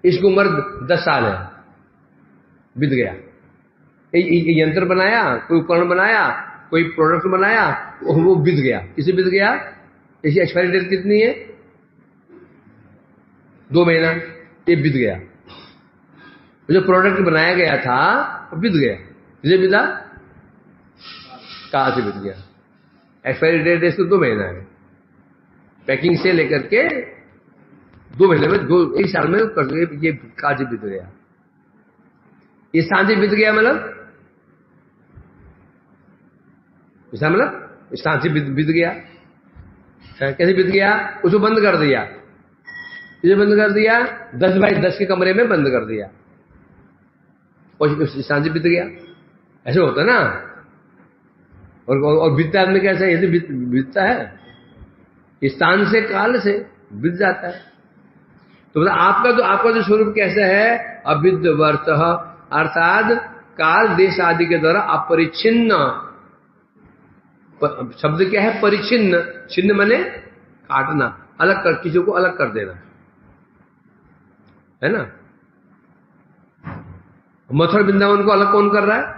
इसकी उम्र 10 साल है, विद्ध गया। यंत्र बनाया, कोई उपकरण बनाया, कोई प्रोडक्ट बनाया, वो विद्ध गया। किसे विद्ध गया? इसकी एक्सपायरी डेट कितनी है? 2 महीना, ये विद्ध गया। जो प्रोडक्ट बनाया गया था वो विद्ध गया। किसे विद्धा? कहां से विद्ध गया? एक्सपायरी डेट इसको 2 महीना है, पैकिंग से लेकर के 2 महीने में, 1 साल में ये कहां से विद्ध गया? इस स्थान से विद्ध गया मतलब स्थान से विद्ध गया। कैसे विद्ध गया? उसको बंद कर दिया। इसे बंद कर दिया, 10 बाई 10 के कमरे में बंद कर दिया, और स्थान से विद्ध गया। ऐसे होता ना। और बीतता आदमी कैसा है, ये तो बीतता है, स्थान से काल से बीत जाता है। तो मतलब आपका जो स्वरूप कैसा है, अविद्ध वर्त, अर्थात काल देश आदि के द्वारा अपरिच्छिन्न। शब्द क्या है, परिच्छिन्न। छिन्न माने काटना, अलग कर, किसी को अलग कर देना, है ना। मथुरा वृंदावन को अलग कौन कर रहा है,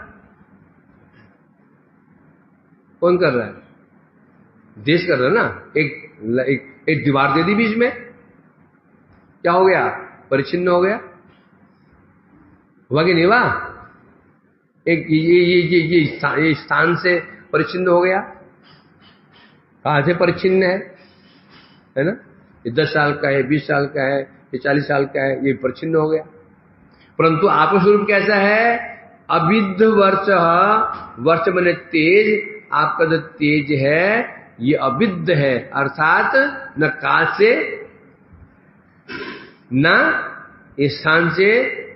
कौन कर रहा है, देश कर रहा है ना। एक दीवार दे दी बीच में, क्या हो गया, परिच्छिन्न हो गया, हुआ कि नहीं हुआ। एक ये स्थान से परिच्छिन्न हो गया। कहां से परिच्छिन्न है ना। ये 10 साल का है, 20 साल का है, ये 40 साल का है, ये परिच्छिन्न हो गया। परंतु आपका स्वरूप कैसा है, अविद्ध वर्ष, वर्ष माने तेज। आपका जो तेज है ये अविद्ध है, अर्थात न काल से न स्थान से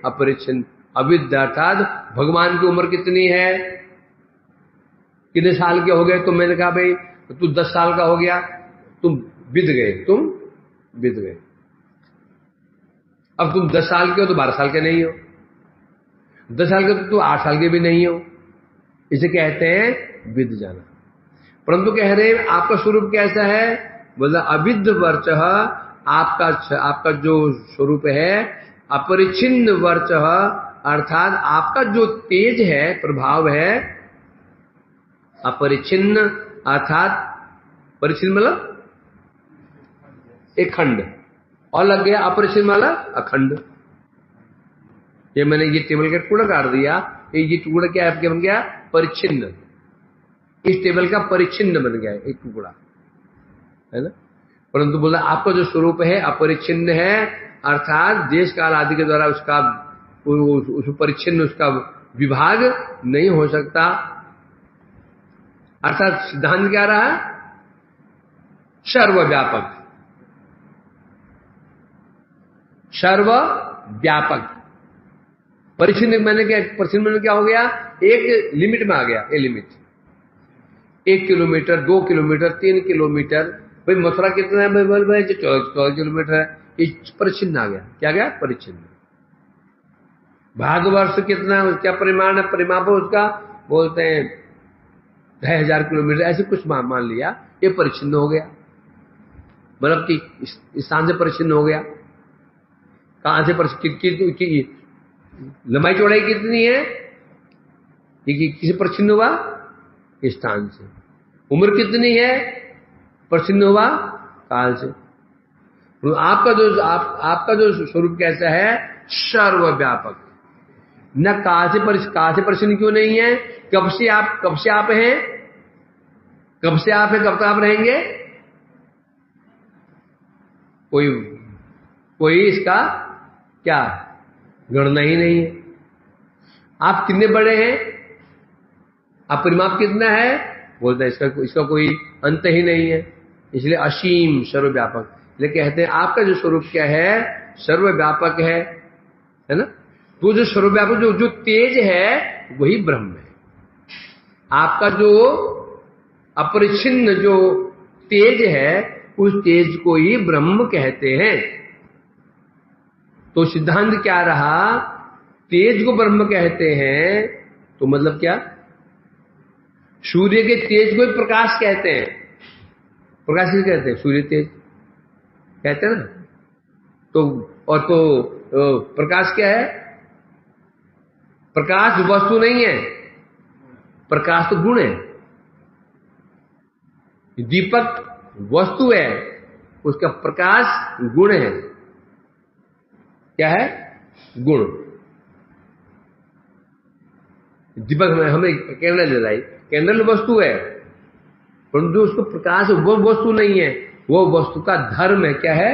अपरिच्छिन्न। अविद्ध अर्थात भगवान की उम्र कितनी है, कितने साल के हो गए। तो मैंने कहा भाई तू 10 साल का हो गया, तुम बीत गए, तुम बीत गए। अब तुम 10 साल के हो तो 12 साल के नहीं हो, 10 साल के तो तुम 8 साल के भी नहीं हो। इसे कहते हैं बीत जाना। परंतु कह रहे हैं आपका स्वरूप कैसा है, बोला अविद्ध वर्च, आपका जो स्वरूप है अपरिच्छिन्न वर्च, अर्थात आपका जो तेज है, प्रभाव है अपरिच्छिन्न, अर्थात परिच्छिन्न मतलब एक खंड, और लग गया अपरिच्छिन्न वाला अखंड। ये मैंने ये टेबल का टुकड़ा काट दिया, ये टुकड़ा क्या है, बन गया परिच्छिन्न। इस टेबल का परिच्छिन्न बन गया एक टुकड़ा, है ना। परंतु बोला आपका जो स्वरूप है अपरिच्छिन्न है, अर्थात देश काल आदि के द्वारा उसका उस परिच्छिन्न, उसका विभाग नहीं हो सकता। अर्थात सिद्धांत क्या रहा, सर्वव्यापक, सर्वव्यापक। परिच्छिन्न मैंने क्या, परिच्छिन्न मैंने क्या हो गया, एक लिमिट में आ गया। ये लिमिट 1 किलोमीटर, 2 किलोमीटर, 3 किलोमीटर। भाई मथुरा कितना है, भाई 14 किलोमीटर है, ये परिच्छिन्न आ गया। क्या गया, परिच्छिन्न। भारतवर्ष कितना, क्या परिमाण है, परिमाप उसका बोलते हैं 1000 किलोमीटर, ऐसे कुछ मान लिया, ये परिच्छिन्न हो गया। मतलब कि स्थान से परिच्छिन्न हो गया। कहां से परिच्छिन्न, लंबाई चौड़ाई कितनी है, ये किसी परिच्छिन्न हुआ, स्थान से। उम्र कितनी है, परिच्छिन्न हुआ काल से। तो आपका जो स्वरूप कैसा है, सर्वव्यापक। न काल से परिच्छिन्न क्यों नहीं है, कब से आप हैं, कब से आप हैं, कब तक आप रहेंगे, कोई इसका क्या गणना ही नहीं है। आप कितने बड़े हैं, आप परिमाप कितना है, बोलते हैं इसका कोई अंत ही नहीं है। इसलिए असीम सर्वव्यापक। लेकिन कहते हैं आपका जो स्वरूप क्या है, सर्वव्यापक है ना। तो जो सर्वव्यापक जो तेज है वही ब्रह्म है। आपका जो अपरिच्छिन्न जो तेज है, उस तेज को ही ब्रह्म कहते हैं। तो सिद्धांत क्या रहा, तेज को ब्रह्म कहते हैं, तो मतलब क्या, सूर्य के तेज को ही प्रकाश कहते हैं। प्रकाश किसे कहते हैं, सूर्य तेज कहते हैं ना। तो प्रकाश क्या है, प्रकाश वस्तु नहीं है, प्रकाश तो गुण है। दीपक वस्तु है, उसका प्रकाश गुण है। क्या है, गुण। दीपक में हमें कैंडल जलाई, कैंडल वस्तु है, परंतु उसको प्रकाश वो वस्तु नहीं है, वो वस्तु का धर्म है। क्या है,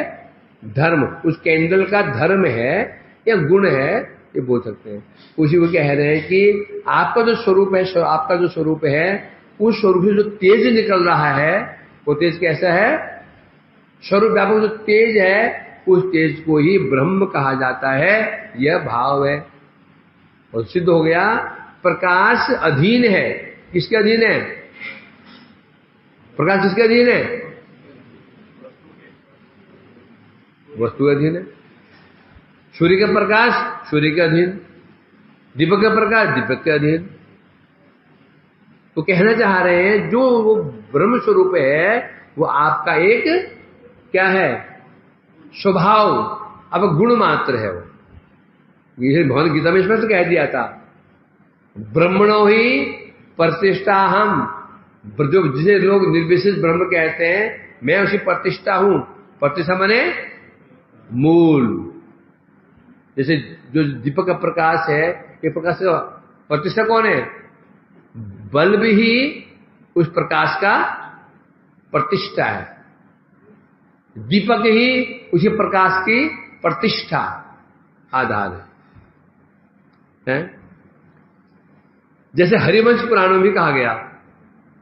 धर्म। उस कैंडल का धर्म है या गुण है, ये बोल सकते हैं। उसी को कह रहे हैं कि आपका जो स्वरूप है, आपका जो स्वरूप है, उस स्वरूप से जो तेज निकल रहा है, वो तेज कैसा है, स्वरूप व्यापक जो तेज है, उस तेज को ही ब्रह्म कहा जाता है। यह भाव है। और सिद्ध हो गया प्रकाश अधीन है। किसके अधीन है? प्रकाश किसके अधीन है? वस्तु के अधीन है। सूर्य का प्रकाश सूर्य के अधीन, दीपक का प्रकाश दीपक के अधीन। तो कहना चाह रहे हैं जो वो ब्रह्म स्वरूप है वो आपका एक क्या है? स्वभाव, अब गुण मात्र है वो। ये भगवान गीता में स्पष्ट कह दिया था, ब्रह्मणो ही प्रतिष्ठा हम। जो जिसे लोग निर्विशेष ब्रह्म कहते हैं, मैं उसी प्रतिष्ठा हूं। प्रतिष्ठा माने मूल। जैसे जो दीपक का प्रकाश है, ये प्रकाश का प्रतिष्ठा कौन है? बल्ब ही उस प्रकाश का प्रतिष्ठा है। दीपक ही उसी प्रकाश की प्रतिष्ठा आधार है। जैसे हरिवंश पुराण में भी कहा गया,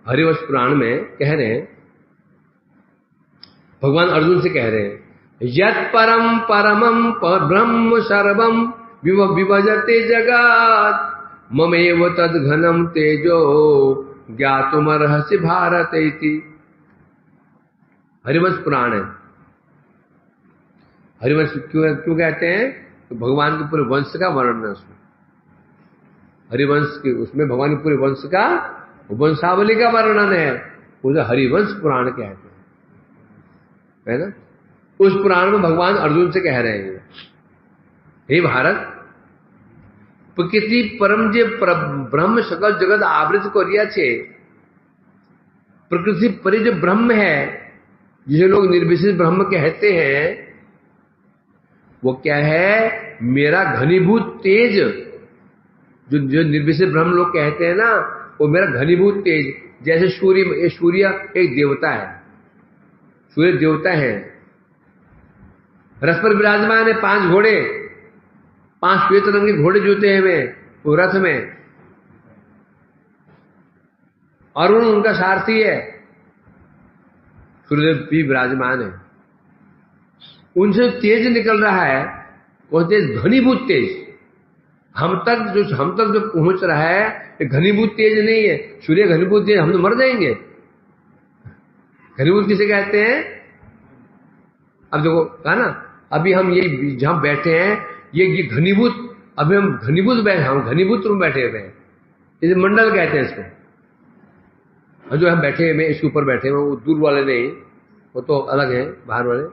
हरिवंश पुराण में कह रहे हैं, भगवान अर्जुन से कह रहे हैं, यत् परम परमं ब्रह्म सर्वं विभजते जगत् ममेव तद घनम तेजो ज्ञातुमर्हसि भारत इति। हरिवंश पुराण है। हरिवंश क्यों कहते हैं? तो भगवान के पूरे वंश का वर्णन है उसमें। हरिवंश के उसमें भगवान के पूरे वंश का वंशावली का वर्णन है, उसे हरिवंश पुराण कहते हैं, है ना। उस पुराण में भगवान अर्जुन से कह रहे हैं, हे भारत, प्रकृति परम जे ब्रह्म सकल जगत आवृत करिया छे। प्रकृति परि जो ब्रह्म है, जिसे लोग निर्विशेष ब्रह्म कहते हैं, वो क्या है? मेरा घनीभूत तेज। जो निर्विशेष ब्रह्म लोग कहते हैं ना, वो मेरा घनीभूत तेज। जैसे सूर्य एक देवता है, सूर्य देवता है, रथ पर विराजमान है, 5 घोड़े, 5 श्वेत रंग के घोड़े जोते हैं वे वो रथ में। अरुण उनका सारथी है, सूर्यदेव भी विराजमान है। उनसे तेज निकल रहा है, वो तेज घनीभूत तेज। हम तक जो पहुंच रहा है, ये घनीभूत तेज नहीं है। सूर्य घनीभूत तेज, हम तो मर जाएंगे। घनीभूत किसे कहते हैं? अब देखो कहा ना, अभी हम ये जहां बैठे हैं, ये घनीभूत, अभी हम घनीभूत रूम बैठे हुए हैं, इसे मंडल कहते हैं इसको। और जो हम बैठे हुए इसके ऊपर बैठे हुए, वो दूर वाले नहीं, वो तो अलग है, बाहर वाले।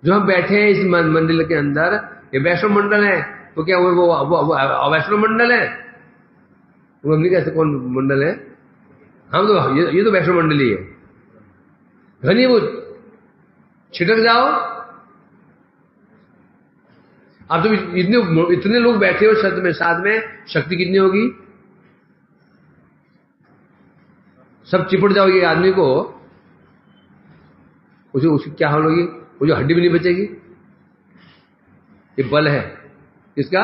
जो हम बैठे हैं इस मंडल के अंदर, ये वैष्णव मंडल है। तो क्या वो अवैष्णव मंडल है? हम नहीं कहते कौन मंडल है, हम तो ये तो वैष्णव मंडली है। घनीभूत, छिटक जाओ। अब तो इतने लोग बैठे हो छत में, साथ में शक्ति कितनी होगी? सब चिपट जाओगे आदमी को, उसे क्या होगी? वो जो हड्डी भी नहीं बचेगी। ये बल है इसका,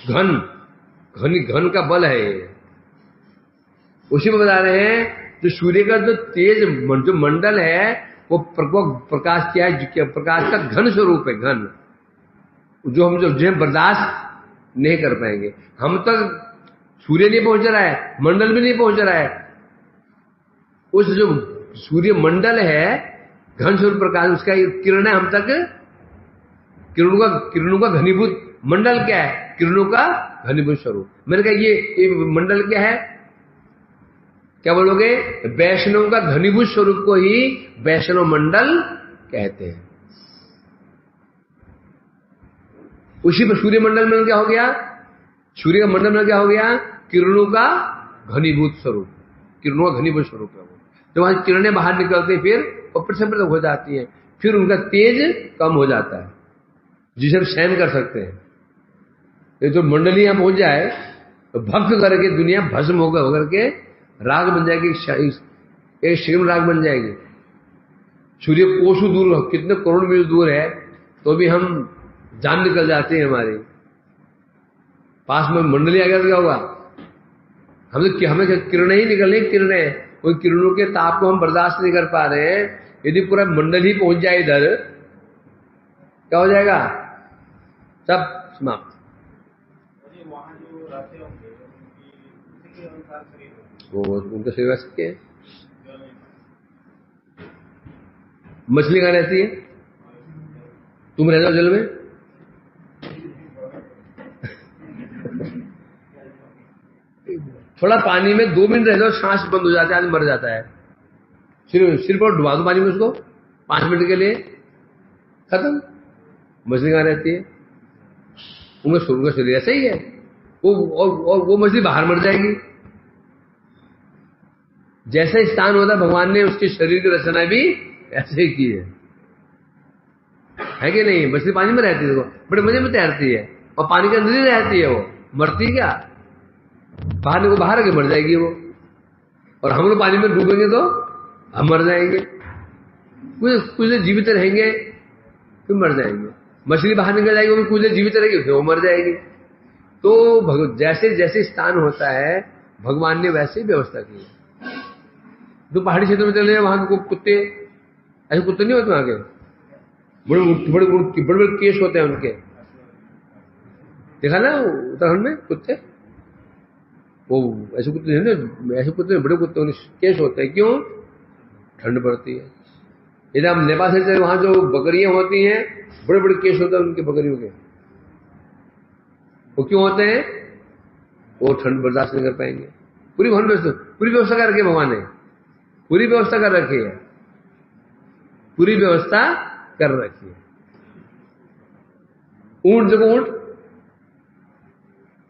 घन का बल है ये। उसी में बता रहे हैं, जो सूर्य का जो तेज जो मंडल है, वो प्रकाश क्या है? प्रकाश का घन स्वरूप है, घन, जो हम जो बर्दाश्त नहीं कर पाएंगे। हम तक सूर्य नहीं पहुंच रहा है, मंडल भी नहीं पहुंच रहा है। उस जो सूर्य मंडल है, घन स्वरूप प्रकाश, उसका किरण है हम तक। किरणों का घनीभूत मंडल क्या है? किरणों का घनीभूत स्वरूप। मैंने कहा ये मंडल क्या है? क्या बोलोगे? वैष्णव का घनीभूत स्वरूप को ही वैष्णव मंडल कहते हैं। उसी पर सूर्य मंडल में क्या हो गया? सूर्य का मंडल में क्या हो गया? किरणों का घनीभूत स्वरूप, किरणों का घनीभूत स्वरूप है वो। जब वहां किरणें बाहर निकलती फिर वो प्रसन्न हो जाती हैं, फिर उनका तेज कम हो जाता है, जिसे हम सहन कर सकते हैं। ये तो मंडली यहां पहुंच जाए तो भक्त करके दुनिया भस्म होकर के राग बन जाएगी, एक श्रीम राग बन जाएगी। सूर्य कोसों दूर, कितने करोड़ मील दूर है, तो भी हम जान निकल जाती है हमारी। पास में मंडली आ गया तो क्या होगा? हमें किरणें ही निकलनी, किरणें, कोई किरणों के ताप को हम बर्दाश्त नहीं कर पा रहे हैं। यदि पूरा मंडल ही पहुंच जाए इधर, क्या हो जाएगा? सब समाप्त। वो उनका शरीर वैसे क्या है? मछली कहाँ रहती है? तुम रह जाओ जल में। थोड़ा पानी में 2 मिनट रह जाओ, सांस बंद हो जाता है, आदमी मर जाता है। सिर पर डुबा दो पानी में उसको 5 मिनट के लिए, खत्म। मछली कहाँ रहती है? उनका शरीर ऐसा ही है। वो मछली बाहर मर जाएगी। जैसा स्थान होता है, भगवान ने उसके शरीर की रचना भी ऐसे ही की है कि नहीं? मछली पानी में रहती है, देखो बड़े मजे में तैरती है, और पानी के अंदर ही रहती है। वो मरती क्या? बाहर आके मर जाएगी वो। और हम लोग पानी में डूबेंगे तो हम मर जाएंगे। कुछ देर जीवित रहेंगे फिर मर जाएंगे। मछली बाहर निकल जाएगी, वो भी कुछ देर जीवित रहेगी फिर वो मर जाएगी। तो जैसे जैसे स्थान होता है, भगवान ने वैसे ही व्यवस्था की है। तो पहाड़ी क्षेत्र में चले जाए, वहां के कुत्ते, ऐसे कुत्ते नहीं होते वहां के, बड़े बड़े केस होते हैं उनके, देखा ना उत्तराखंड में कुत्ते? वो ऐसे कुत्ते नहीं, ऐसे कुत्ते बड़े कुत्ते केस होते हैं। क्यों? ठंड पड़ती है। यदि हम नेपाल से चले, वहां जो बकरियां होती हैं, बड़े बड़े केस होते हैं उनके बकरियों के। वो क्यों होते हैं? वो ठंड बर्दाश्त नहीं कर पाएंगे। पूरी व्यवस्था कर रखी है भगवान ने, पूरी व्यवस्था कर रखी है, पूरी व्यवस्था कर रखी है। ऊंट देखो,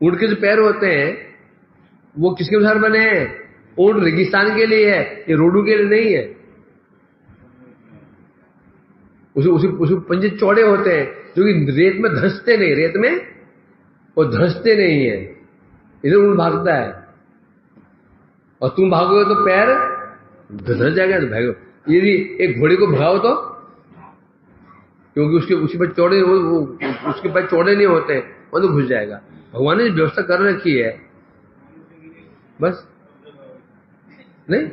ऊंट के जो पैर होते हैं वो किसके अनुसार बने हैं? ऊंट रेगिस्तान के लिए है, ये रोडू के लिए नहीं है। उसी पंजे चौड़े होते हैं जो कि रेत में धंसते नहीं, रेत में वो धंसते नहीं है, इधर ऊंट भागता है। और तुम भागोगे तो पैर धंस जाएगा। तो भागो, यदि एक घोड़े को भगाओ तो, क्योंकि उसी पर चौड़े, वो उसके पैर चौड़े नहीं होते, वो तो घुस जाएगा। भगवान ने व्यवस्था कर रखी है बस। नहीं,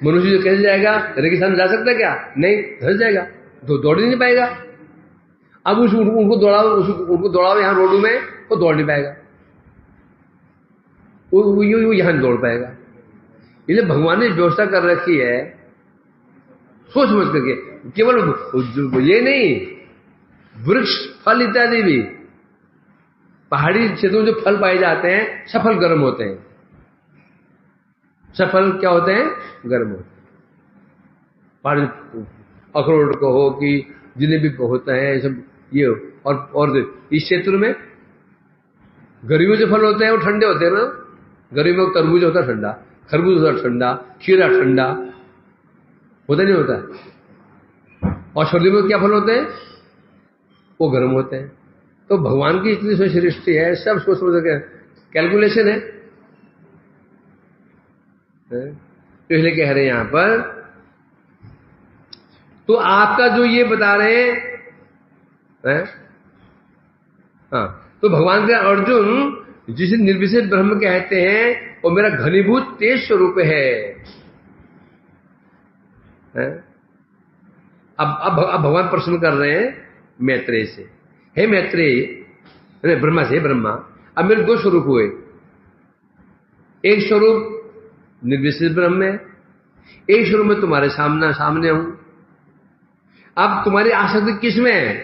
मनुष्य जो कैसे जाएगा? रेगिस्तान में जा सकता है क्या? नहीं, धंस जाएगा, तो दौड़ ही नहीं पाएगा। अब उनको दौड़ाओ यहां रोडू में, वो दौड़ नहीं पाएगा, वो यहां नहीं दौड़ पाएगा। इसलिए भगवान ने व्यवस्था कर रखी है सोच समझ करके। केवल ये नहीं, वृक्ष फल इत्यादि भी, पहाड़ी क्षेत्रों में जो फल पाए जाते हैं, सफल गर्म होते हैं। सफल क्या होते हैं? गर्म होते हैं। पहाड़ी अखरोट को हो कि जिन्हें भी होता है सब ये। और इस क्षेत्र में गर्मियों जो फल होते हैं वो ठंडे होते हैं ना। गर्मियों में तरबूज होता है ठंडा, खरबूज होता है ठंडा, खीरा ठंडा होता नहीं होता। और सर्दियों में क्या फल होते हैं? वो गर्म होते हैं। तो भगवान की इतनी सृष्टि है, सब सोच समझ के कैलकुलेशन है। तो इसलिए कह रहे हैं यहां पर, तो आपका जो ये बता रहे हैं, हाँ, तो भगवान के अर्जुन जिसे निर्विशेष ब्रह्म कहते हैं, वो मेरा घनीभूत तेज स्वरूप है। अब भगवान प्रश्न कर रहे हैं मैत्रेय से, हे मैत्रेय, ब्रह्मा से, ब्रह्मा अब मेरे 2 स्वरूप हुए। एक स्वरूप निर्विशेष ब्रह्म है, एक स्वरूप में तुम्हारे सामने हूं। अब तुम्हारी आसक्ति किस में है?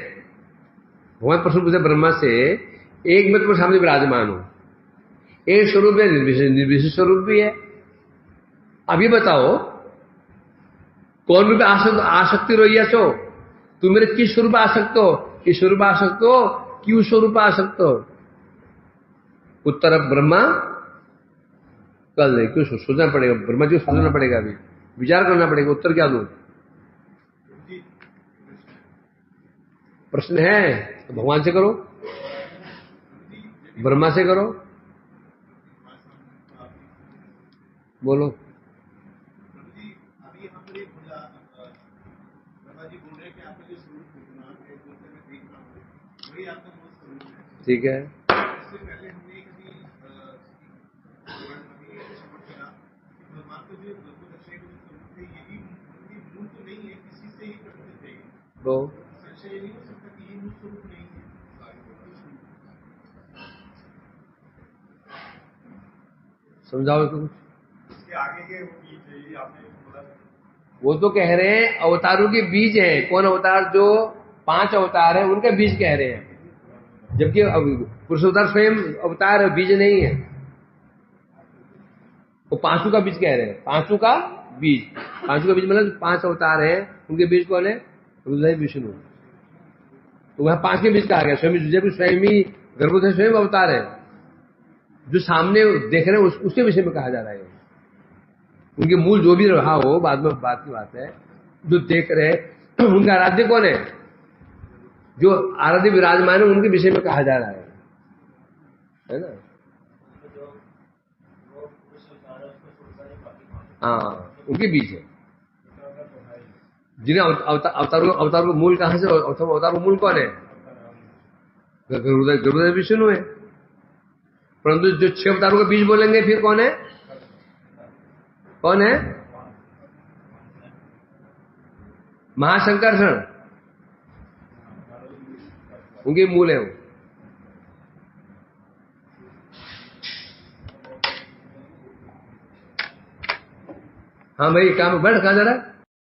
भगवान प्रश्न पूछे ब्रह्मा से, एक में तुम्हारे सामने विराजमान हूं, एक स्वरूप है निर्विशेष स्वरूप भी है। अब ये बताओ कौन रूप आसक्ति रोइया सो? तुम मेरे किस स्वरूप आसक्त हो? इस स्वरूप आसक्त हो कि उस स्वरूप आसक्त हो? उत्तर ब्रह्मा कल दे, क्यों सोचना पड़ेगा, ब्रह्मा जी को सोचना पड़ेगा, अभी विचार करना पड़ेगा। उत्तर क्या दूं? प्रश्न है तो भगवान से करो, ब्रह्मा से करो, बोलो। ठीक है, तो समझाओ इसको कुछ। इसके आगे के वो बीज है, ये आपने बोला। वो तो कह रहे हैं अवतारों के बीज हैं। कौन अवतार? जो 5 अवतार है उनका बीज कह रहे हैं, जबकि पुरुष अवतार स्वयं अवतार है, बीज नहीं है। वो 5 का बीज कह रहे हैं, 5 का बीज। 5 का बीज मतलब 5 अवतार हैं, उनके बीज कौन है? रुद्र विष्णु। तो वह 5 के बीज कहा गया। स्वयं जब स्वयं ही गर्भोदय स्वयं अवतार है, जो सामने देख रहे हैं उसके विषय में कहा जा रहा है। उनके मूल जो भी रहा हो, बाद में बात की बात है, जो देख रहे हैं उनका आराध्य कौन है? जो आराध्य विराजमान है उनके विषय में कहा जा रहा है ना। हाँ, उनके बीच है। जिन्हें अवतारों का मूल कहां से? अवतार का मूल कौन है? गुरुदेव विष्णु है। परंतु जो 6 अवतारों का बीज बोलेंगे फिर कौन है? कौन है? महाशंकर्षण, उनके मूल है वो। हाँ भाई, काम बैठ, कहां जा रहा है?